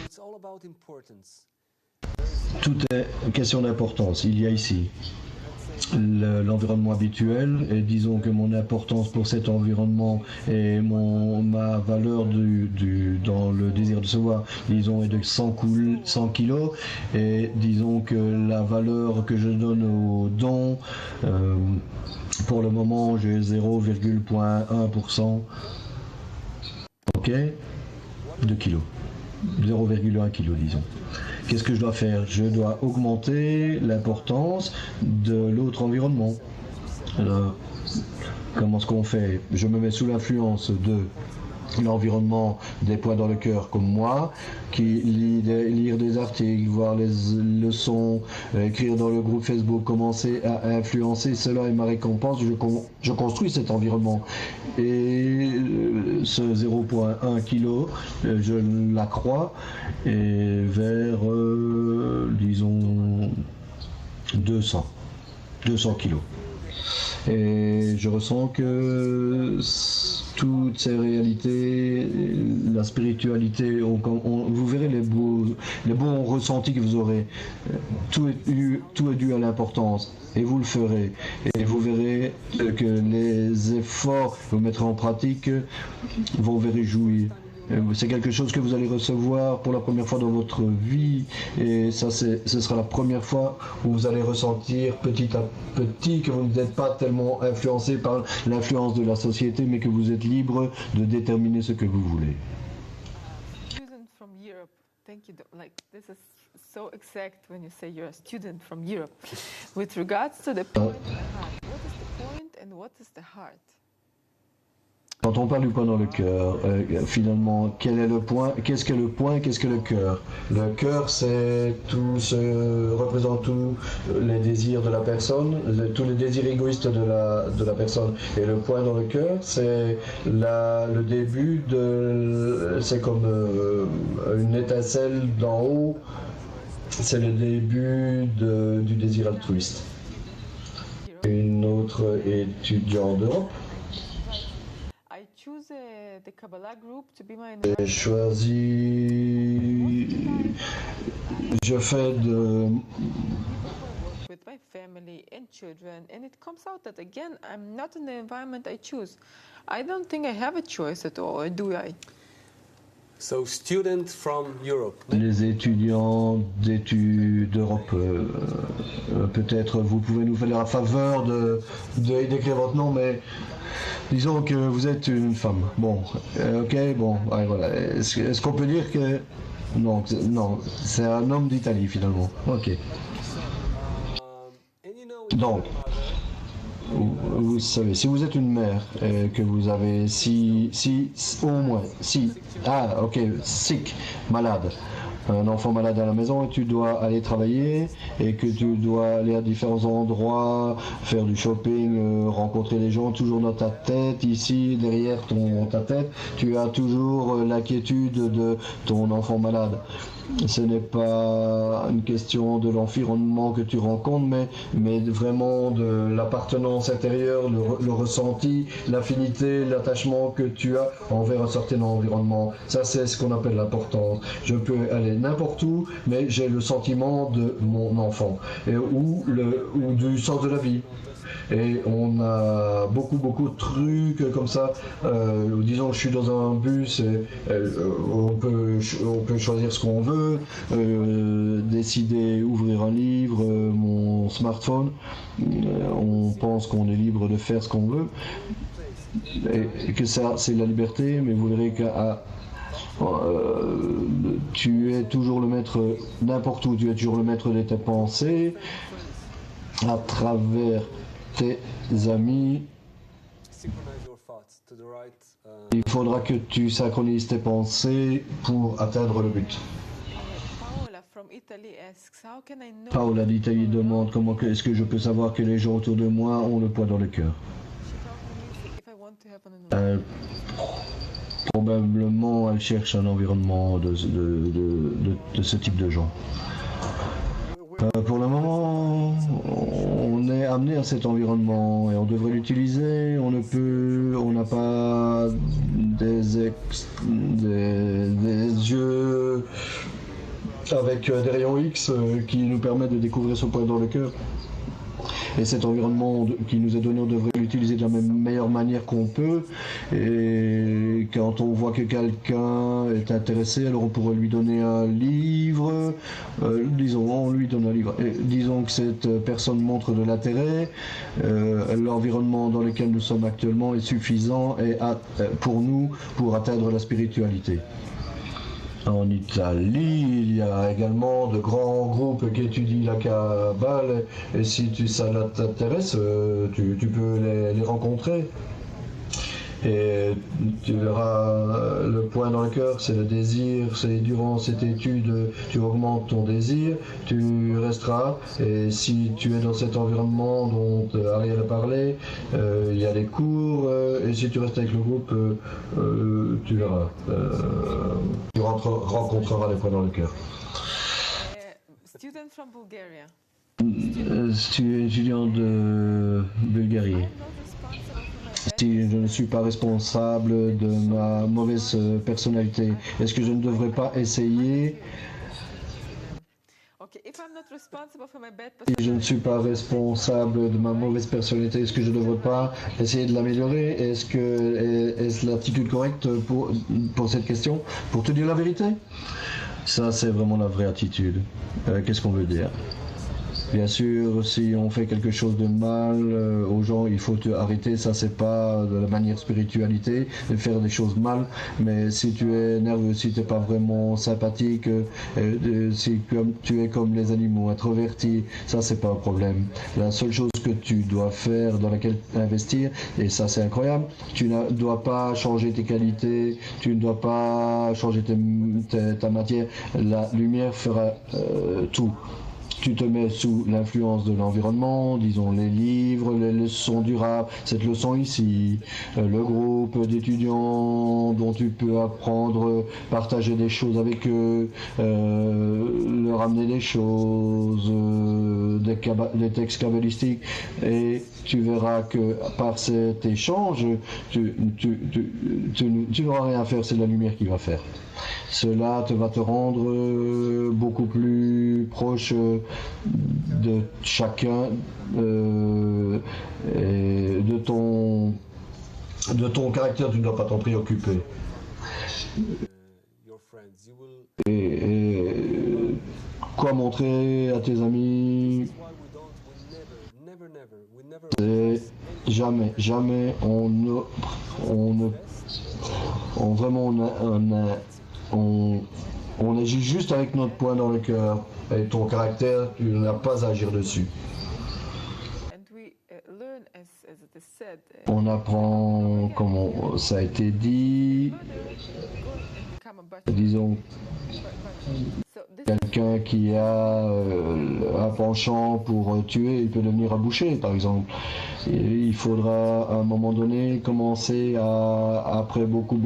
it's all about importance. Tout est question d'importance. Il y a ici l'environnement habituel, et disons que mon importance pour cet environnement et ma valeur dans le désir de recevoir, disons, est de 100 kilos, et disons que la valeur que je donne aux dons, pour le moment j'ai 0,1%, ok, de kilos, 0,1 kg disons. Qu'est-ce que je dois faire? Je dois augmenter l'importance de l'autre environnement. Alors, comment est-ce qu'on fait? Je me mets sous l'influence de l'environnement des points dans le cœur comme moi, qui lire des articles, voir les leçons, écrire dans le groupe Facebook, commencer à influencer, cela est ma récompense. Je construis cet environnement, et ce 0,1 kg, je l'accrois et vers disons 200 kg. Et je ressens que toutes ces réalités, la spiritualité, vous verrez les bons ressentis que vous aurez. Tout est dû à l'importance, et vous le ferez. Et vous verrez que les efforts que vous mettrez en pratique vont vous réjouir. C'est quelque chose que vous allez recevoir pour la première fois dans votre vie, et ça, ce sera la première fois où vous allez ressentir petit à petit que vous n'êtes pas tellement influencé par l'influence de la société, mais que vous êtes libre de déterminer ce que vous voulez. Student from Europe. Thank you. Like, this is so exact when you say you're a student from Europe. With regards to the point and the heart, what is the point and what is the heart? Quand on parle du point dans le cœur, finalement, quel est le point? Qu'est-ce que le point? Qu'est-ce que le cœur? Le cœur, représente tous les désirs de la personne, tous les désirs égoïstes de la personne. Et le point dans le cœur, c'est le début c'est comme une étincelle d'en haut. C'est le début du désir altruiste. Une autre étudiante d'Europe. I choose the Kabbalah group to be my J'ai choisi, je fais with my family and children, and it comes out that again I'm not in the environment I choose. I don't think I have a choice at all, or do I? So student from Europe. Les étudiants d'études d'Europe, peut-être vous pouvez nous faire la faveur d'écrire votre nom, mais disons que vous êtes une femme. Bon, ok, bon, ouais, voilà. Est-ce qu'on peut dire que... Non, c'est un homme d'Italie finalement. Ok. Donc, vous savez, si vous êtes une mère et que vous avez sick, malade, un enfant malade à la maison et tu dois aller travailler et que tu dois aller à différents endroits, faire du shopping, rencontrer les gens, toujours dans ta tête, ici, derrière ta tête, tu as toujours l'inquiétude de ton enfant malade. Ce n'est pas une question de l'environnement que tu rencontres, mais vraiment de l'appartenance intérieure, le ressenti, l'affinité, l'attachement que tu as envers un certain environnement. Ça, c'est ce qu'on appelle l'importance. Je peux aller n'importe où, mais j'ai le sentiment de mon enfant, ou du sens de la vie. Et on a beaucoup de trucs comme ça. Disons que je suis dans un bus, on peut choisir ce qu'on veut, décider ouvrir un livre, mon smartphone. On pense qu'on est libre de faire ce qu'on veut. Et que ça, c'est la liberté, mais vous verrez que tu es toujours le maître n'importe où, tu es toujours le maître de tes pensées à travers tes amis. Il faudra que tu synchronises tes pensées pour atteindre le but. Paola d'Italie demande comment est-ce que je peux savoir que les gens autour de moi ont le poids dans le cœur. Probablement elle cherche un environnement de ce type de gens. Pour le moment, on est amené à cet environnement et on devrait l'utiliser. On n'a pas des yeux avec des rayons X qui nous permettent de découvrir ce point dans le cœur. Et cet environnement qui nous est donné, on devrait l'utiliser de la meilleure manière qu'on peut. Et quand on voit que quelqu'un est intéressé, alors on pourrait lui donner un livre. On lui donne un livre. Et disons que cette personne montre de l'intérêt. L'environnement dans lequel nous sommes actuellement est suffisant pour nous pour atteindre la spiritualité. En Italie, il y a également de grands groupes qui étudient la Kabbale et si ça t'intéresse, tu peux les rencontrer. Et tu verras, le point dans le cœur, c'est le désir, c'est durant cette étude, tu augmentes ton désir, tu resteras, et si tu es dans cet environnement dont Ariel a parlé, il y a des cours, et si tu restes avec le groupe, tu verras, tu rencontreras les points dans le cœur. Student from Bulgaria. Étudiant de Bulgarie. Si je ne suis pas responsable de ma mauvaise personnalité, est-ce que je ne devrais pas essayer? Si je ne suis pas responsable de ma mauvaise personnalité, est-ce que je ne devrais pas essayer de l'améliorer? Est-ce l'attitude correcte pour cette question? Pour te dire la vérité? Ça, c'est vraiment la vraie attitude. Qu'est-ce qu'on veut dire? Bien sûr, si on fait quelque chose de mal aux gens, il faut arrêter. Ça, c'est pas de la manière spiritualité de faire des choses mal. Mais si tu es nerveux, si tu n'es pas vraiment sympathique, si tu es comme les animaux introvertis, ça, c'est pas un problème. La seule chose que tu dois faire, dans laquelle investir, et ça, c'est incroyable, tu ne dois pas changer tes qualités, tu ne dois pas changer ta matière. La lumière fera tout. Tu te mets sous l'influence de l'environnement, disons les livres, les leçons durables, cette leçon ici, le groupe d'étudiants dont tu peux apprendre, partager des choses avec eux, leur amener des choses, des textes kabbalistiques, et tu verras que par cet échange, tu n'auras rien à faire, c'est la lumière qui va faire. Cela va te rendre beaucoup plus proche de chacun et de ton caractère, tu ne dois pas t'en préoccuper. You will. Et quoi montrer à tes amis? That's why we never. C'est jamais on agit juste avec notre poing dans le cœur. Et ton caractère, tu n'as pas à agir dessus. And we learn, as it is said, On apprend, comme ça a été dit, become a butcher. disons, So this quelqu'un qui a un penchant pour tuer, il peut devenir un boucher, par exemple. Et il faudra à un moment donné commencer après beaucoup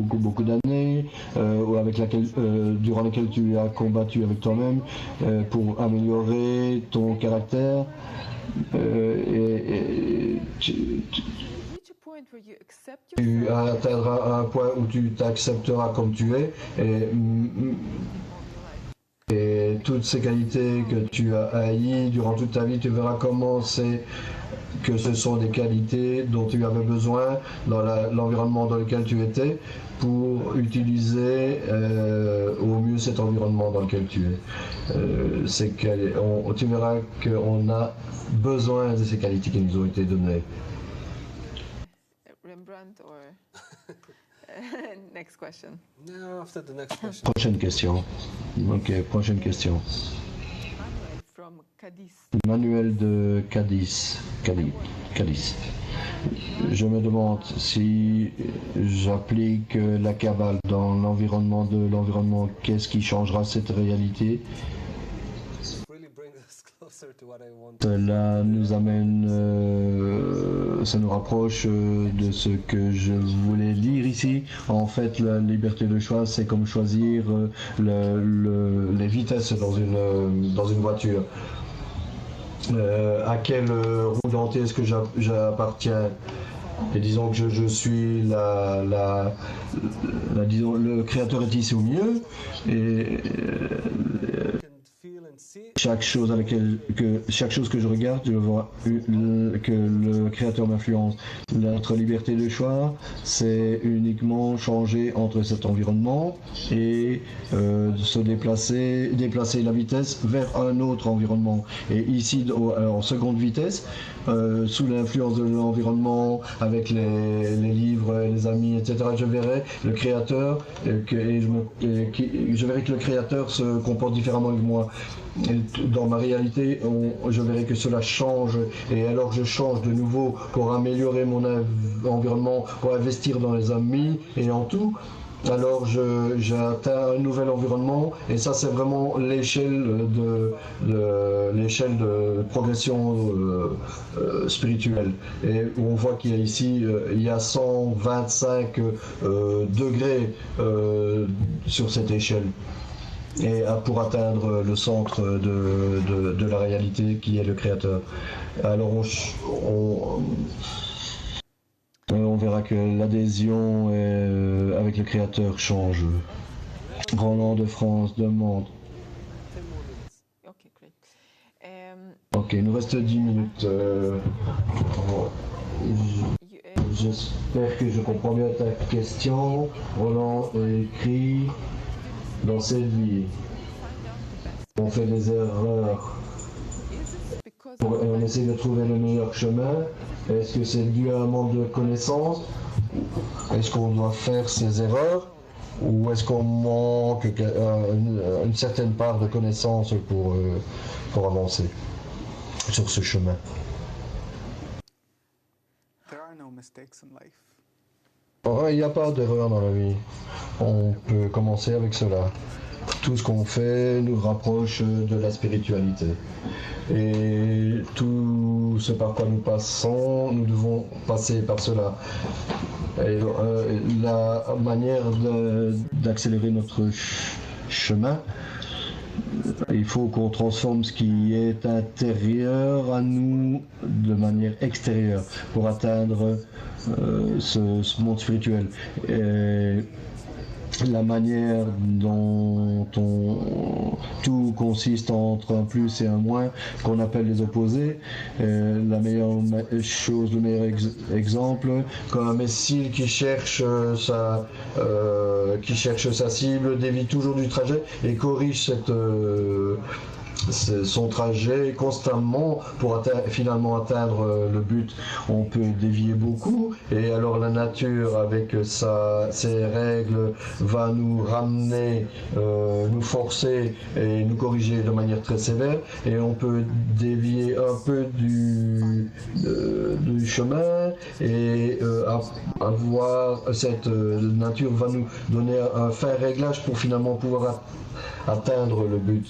d'années, durant lesquelles tu as combattu avec toi-même, pour améliorer ton caractère. reach a point where you accept Tu yourself atteindras un point où tu t'accepteras comme tu es et toutes ces qualités que tu as haïes durant toute ta vie, tu verras comment que ce sont des qualités dont tu avais besoin dans l'environnement dans lequel tu étais pour utiliser au mieux cet environnement dans lequel tu es. Tu verras qu'on a besoin de ces qualités qui nous ont été données. Rembrandt or next question. No, after the next question. Prochaine question. Ok, prochaine question. From Cadiz. Manuel de Cadiz. Je me demande si j'applique la Kabbale dans l'environnement, qu'est-ce qui changera cette réalité? Really brings us closer to what I want. Cela nous amène, ça nous rapproche de ce que je voulais lire ici. En fait, la liberté de choix, c'est comme choisir les vitesses dans une voiture. À quelle roue dentée est-ce que j'appartiens? Et disons que je suis disons, le créateur est ici au milieu et chaque chose que je regarde, je vois que le créateur m'influence. Notre liberté de choix, c'est uniquement changer entre cet environnement et se déplacer la vitesse vers un autre environnement. Et ici, en seconde vitesse, sous l'influence de l'environnement, avec les livres, les amis, etc., je verrai le créateur, je verrai que le créateur se comporte différemment que moi. Et dans ma réalité, je verrai que cela change, et alors je change de nouveau pour améliorer mon environnement, pour investir dans les amis et en tout. Alors j'atteins un nouvel environnement, et ça c'est vraiment l'échelle de progression spirituelle. Et on voit qu'il y a ici il y a 125 degrés sur cette échelle. Et pour atteindre le centre de la réalité qui est le créateur. Alors on verra que l'adhésion avec le créateur change. Roland de France demande. Okay, great. Ok, il nous reste 10 minutes. J'espère que je comprends bien ta question. Roland écrit: dans cette vie, on fait des erreurs et on essaie de trouver le meilleur chemin. Est-ce que c'est dû à un manque de connaissances? Est-ce qu'on doit faire ces erreurs? Ou est-ce qu'on manque une certaine part de connaissances pour avancer sur ce chemin? There are no mistakes in life. Il n'y a pas d'erreur dans la vie. On peut commencer avec cela. Tout ce qu'on fait nous rapproche de la spiritualité. Et tout ce par quoi nous passons, nous devons passer par cela. Et, la manière d'accélérer notre chemin, il faut qu'on transforme ce qui est intérieur à nous de manière extérieure pour atteindre ce monde spirituel. Et la manière dont tout consiste entre un plus et un moins qu'on appelle les opposés. La meilleure chose, le meilleur exemple, comme un missile qui cherche sa cible, dévie toujours du trajet et corrige son trajet constamment pour finalement atteindre le but. On peut dévier beaucoup et alors la nature avec ses règles va nous ramener, nous forcer et nous corriger de manière très sévère et on peut dévier un peu du chemin et avoir cette nature va nous donner un fin réglage pour finalement pouvoir atteindre le but.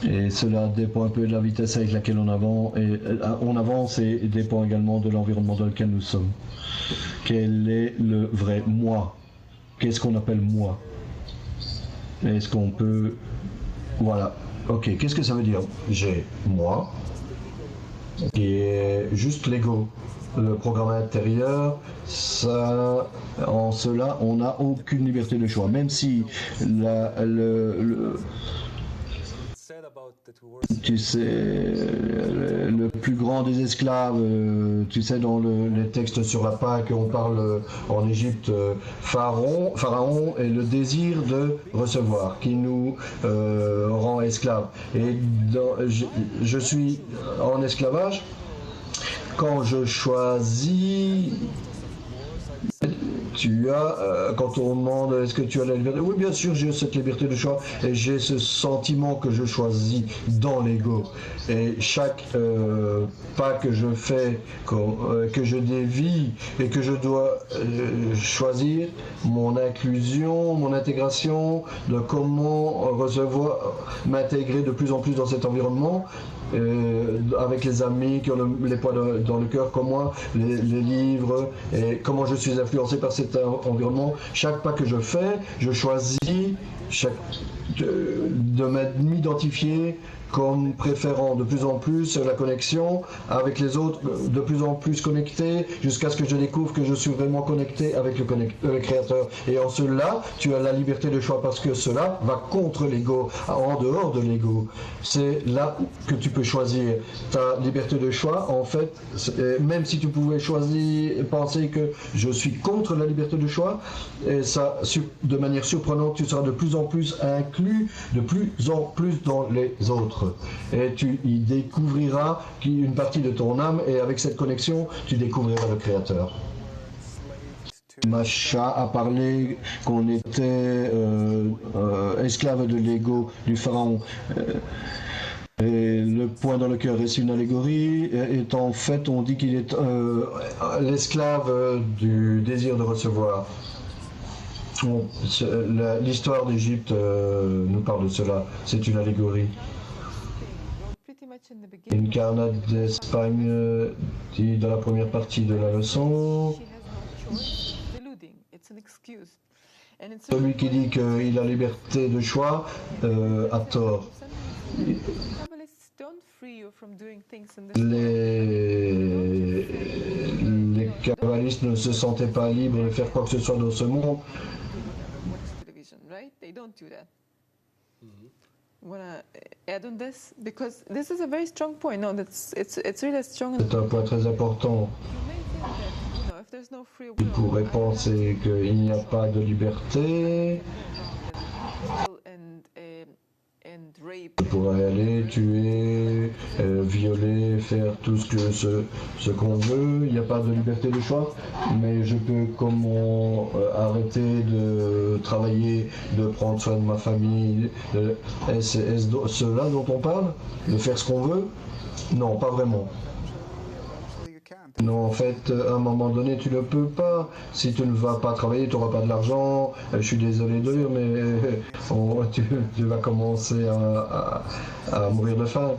Et cela dépend un peu de la vitesse avec laquelle on avance et dépend également de l'environnement dans lequel nous sommes. Quel est le vrai moi? Qu'est-ce qu'on appelle moi? Est-ce qu'on peut... Voilà. Ok, qu'est-ce que ça veut dire? J'ai moi, qui est juste l'ego. Le programme intérieur, en cela, on n'a aucune liberté de choix. Même si tu sais, le plus grand des esclaves, tu sais, dans les textes sur la Pâque, on parle en Égypte, Pharaon et le désir de recevoir qui nous rend esclaves. Et je suis en esclavage quand je choisis. Quand on demande est-ce que tu as la liberté, oui bien sûr j'ai cette liberté de choix et j'ai ce sentiment que je choisis dans l'ego et chaque pas que je fais, que je dévie et que je dois choisir mon inclusion, mon intégration, de comment m'intégrer de plus en plus dans cet environnement. Avec les amis qui ont les poids dans le cœur comme moi, les livres, et comment je suis influencé par cet environnement. Chaque pas que je fais, je choisis de m'identifier comme préférant de plus en plus la connexion avec les autres, de plus en plus connecté, jusqu'à ce que je découvre que je suis vraiment connecté avec le Créateur. Et en cela, tu as la liberté de choix parce que cela va contre l'ego, en dehors de l'ego. C'est là que tu peux choisir ta liberté de choix. En fait, même si tu pouvais choisir, penser que je suis contre la liberté de choix, et ça, de manière surprenante, tu seras de plus en plus inclus, de plus en plus dans les autres. Et tu y découvriras une partie de ton âme et avec cette connexion, tu découvriras le Créateur. Macha a parlé qu'on était esclave de l'ego du pharaon. Et le point dans le cœur est une allégorie, et en fait on dit qu'il est l'esclave du désir de recevoir. L'histoire d'Égypte nous parle de cela, c'est une allégorie. Une carnade d'Espagne dit dans la première partie de la leçon, celui qui dit qu'il a liberté de choix a tort. Les kabbalistes ne se sentaient pas libres de faire quoi que ce soit dans ce monde. Add on this because this is a very strong point. No, it's really strong. C'est un point très important. Tu pourrais penser qu'il n'y a pas de liberté. Tu pourrais aller tuer, violer, faire tout ce qu'on veut. Il n'y a pas de liberté de choix. Mais je peux arrêter de travailler, de prendre soin de ma famille. Est-ce cela dont on parle? De faire ce qu'on veut? Non, pas vraiment. Non, en fait, à un moment donné, tu ne peux pas. Si tu ne vas pas travailler, tu n'auras pas de l'argent. Je suis désolé de dire, mais tu vas commencer à mourir de faim.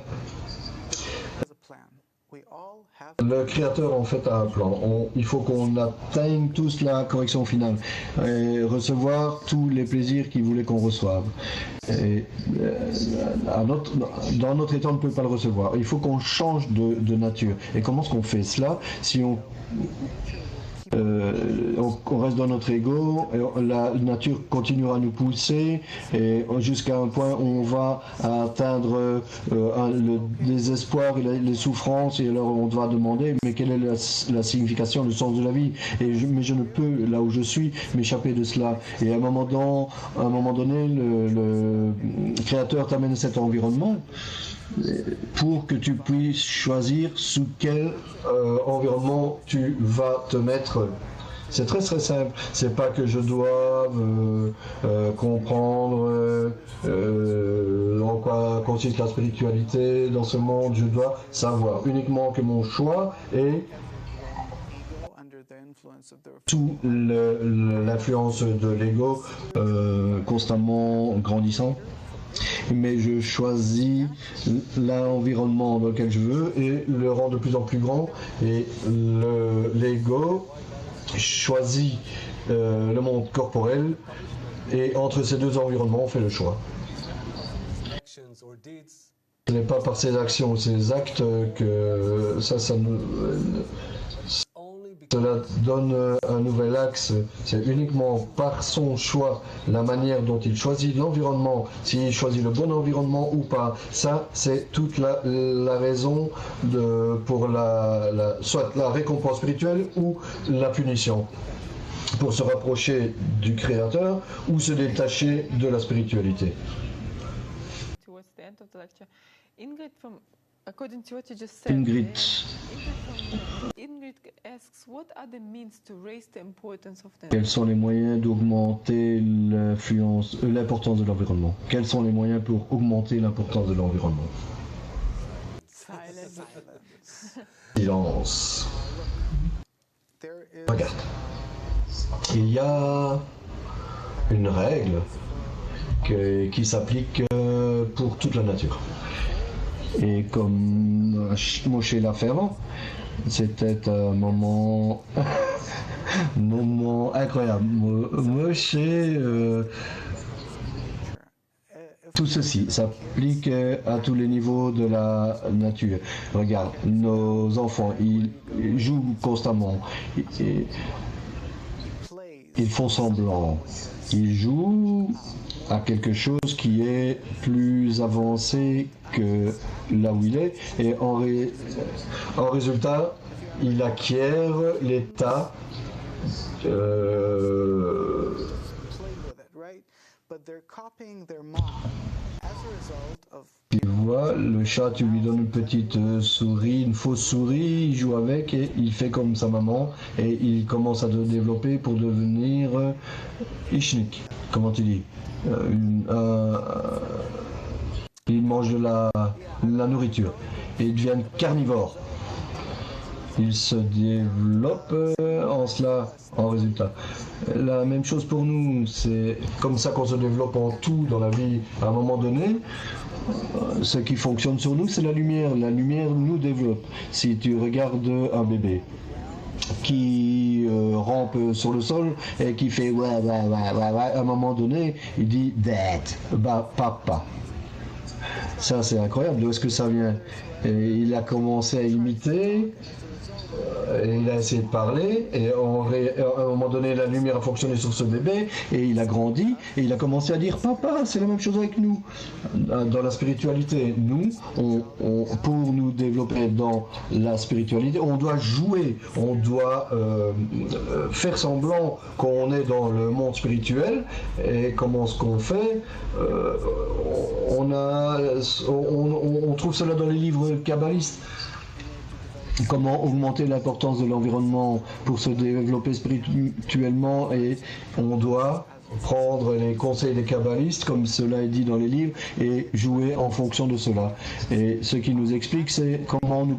Le Créateur, en fait, a un plan. Il faut qu'on atteigne tous la correction finale et recevoir tous les plaisirs qu'il voulait qu'on reçoive. Et, dans notre état, on ne peut pas le recevoir. Il faut qu'on change de nature. Et comment est-ce qu'on fait cela? on reste dans notre ego, et la nature continuera à nous pousser et jusqu'à un point où on va atteindre le désespoir et les souffrances, et alors on va demander mais quelle est la signification, le sens de la vie, mais je ne peux, là où je suis, m'échapper de cela. Et à un moment donné, le Créateur t'amène à cet environnement pour que tu puisses choisir sous quel environnement tu vas te mettre. C'est très très simple. C'est pas que je doive comprendre en quoi consiste la spiritualité dans ce monde. Je dois savoir uniquement que mon choix est sous l'influence de l'ego constamment grandissant. Mais je choisis l'environnement dans lequel je veux et le rend de plus en plus grand, et l'ego choisit le monde corporel, et entre ces deux environnements on fait le choix. Ce n'est pas par ses actions ou ses actes que cela donne un nouvel axe. C'est uniquement par son choix, la manière dont il choisit l'environnement, s'il choisit le bon environnement ou pas. Ça, c'est toute la raison pour soit la récompense spirituelle ou la punition, pour se rapprocher du Créateur ou se détacher de la spiritualité. Ingrid asks, what are the means to raise the importance of the... Quels sont les moyens d'augmenter l'importance de l'environnement? Quels sont les moyens pour augmenter l'importance de l'environnement? Silence. Regarde. Il y a une règle qui s'applique pour toute la nature. Et comme Moshe l'a fait avant, c'était un moment incroyable. Moshe, tout ceci s'applique à tous les niveaux de la nature. Regarde, nos enfants, ils jouent constamment. Ils font semblant. Ils jouent à quelque chose qui est plus avancé que là où il est, et en résultat, il acquiert l'état il voit le chat, tu lui donnes une petite souris, une fausse souris, il joue avec et il fait comme sa maman, et il commence à se développer pour devenir Ishnik, comment tu dis, il mange de la nourriture et il devient carnivore. Il se développe en cela, en résultat. La même chose pour nous, c'est comme ça qu'on se développe en tout dans la vie. À un moment donné, ce qui fonctionne sur nous, c'est la lumière. La lumière nous développe. Si tu regardes un bébé qui rampe sur le sol et qui fait ouais, à un moment donné, il dit dad, papa. Ça, c'est incroyable. D'où est-ce que ça vient? Et il a commencé à imiter. Et il a essayé de parler, et à un moment donné la lumière a fonctionné sur ce bébé, et il a grandi, et il a commencé à dire papa. C'est la même chose avec nous dans la spiritualité. Nous, pour nous développer dans la spiritualité, on doit jouer, on doit faire semblant qu'on est dans le monde spirituel. Et comment ce qu'on fait, on trouve cela dans les livres kabbalistes. Comment augmenter l'importance de l'environnement pour se développer spirituellement, et on doit prendre les conseils des kabbalistes, comme cela est dit dans les livres, et jouer en fonction de cela. Et ce qui nous explique, c'est comment nous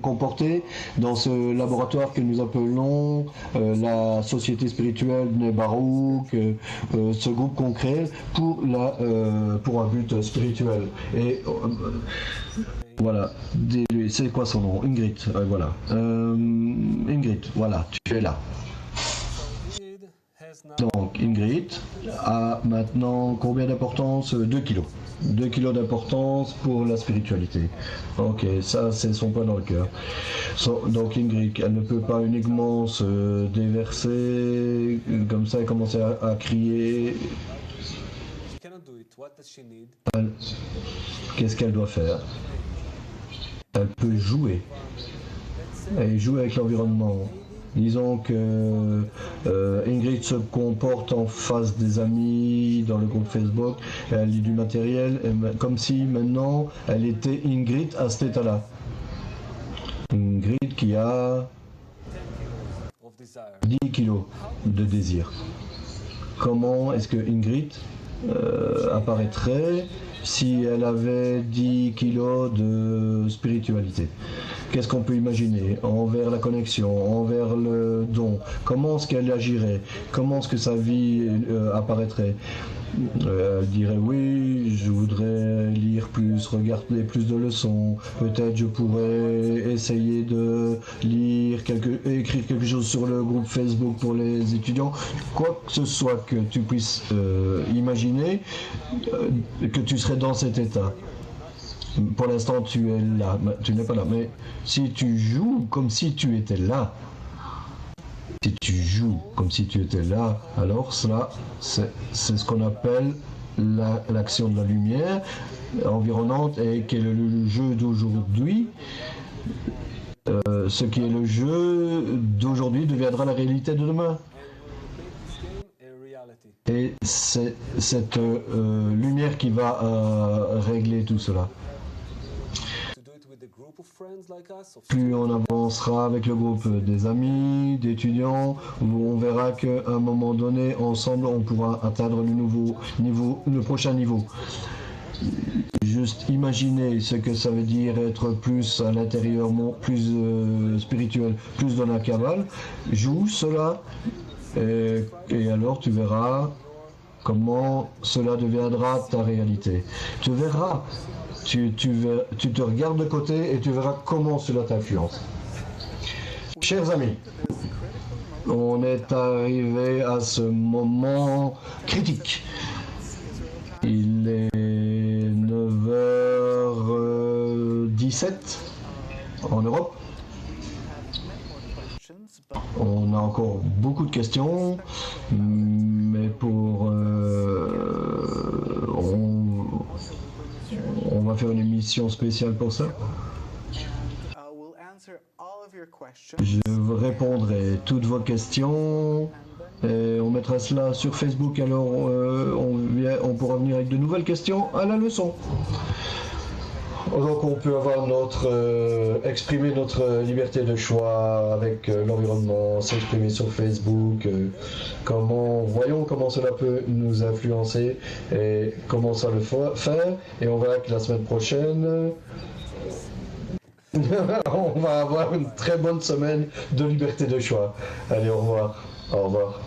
comporter dans ce laboratoire que nous appelons la société spirituelle de Baruch, ce groupe qu'on crée pour un but spirituel. Et voilà, c'est quoi son nom? Ingrid, voilà. Ingrid, voilà, tu es là. Donc Ingrid a maintenant combien d'importance? 2 kilos. 2 kilos d'importance pour la spiritualité. Ok, ça c'est son point dans le cœur. Donc Ingrid, elle ne peut pas uniquement se déverser comme ça et commencer à crier. Qu'est-ce qu'elle doit faire? Elle peut jouer. Elle joue avec l'environnement. Disons que Ingrid se comporte en face des amis dans le groupe Facebook, elle lit du matériel, comme si maintenant elle était Ingrid à cet état-là. Ingrid qui a 10 kilos de désir. Comment est-ce que Ingrid apparaîtrait si elle avait 10 kilos de spiritualité? Qu'est-ce qu'on peut imaginer envers la connexion, envers le don? Comment est-ce qu'elle agirait? Comment est-ce que sa vie apparaîtrait? Elle dirait oui, je voudrais lire plus, regarder plus de leçons. Peut-être je pourrais essayer de écrire quelque chose sur le groupe Facebook pour les étudiants. Quoi que ce soit que tu puisses imaginer, que tu serais dans cet état. Pour l'instant, tu es là, tu n'es pas là. Mais si tu joues comme si tu étais là, alors cela, c'est ce qu'on appelle l'action de la lumière environnante et qui est le jeu d'aujourd'hui. Ce qui est le jeu d'aujourd'hui deviendra la réalité de demain. Et c'est cette lumière qui va régler tout cela. Plus on avancera avec le groupe des amis, d'étudiants, on verra qu'à un moment donné, ensemble, on pourra atteindre le prochain niveau. Juste imaginer ce que ça veut dire être plus à l'intérieur, plus spirituel, plus dans la cabale. Joue cela et alors tu verras comment cela deviendra ta réalité. Tu verras. Tu te regardes de côté et tu verras comment cela t'influence. Chers amis, on est arrivé à ce moment critique. Il est 9h17 en Europe. On a encore beaucoup de questions, mais on va faire une émission spéciale pour ça. Je répondrai toutes vos questions et on mettra cela sur Facebook. Alors on pourra venir avec de nouvelles questions à la leçon. Donc on peut avoir exprimer notre liberté de choix avec l'environnement, s'exprimer sur Facebook, voyons comment cela peut nous influencer et comment ça le faire. Et on verra que la semaine prochaine, on va avoir une très bonne semaine de liberté de choix. Allez, au revoir. Au revoir.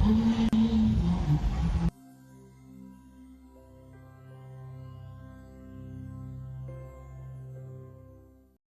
Mm-hmm.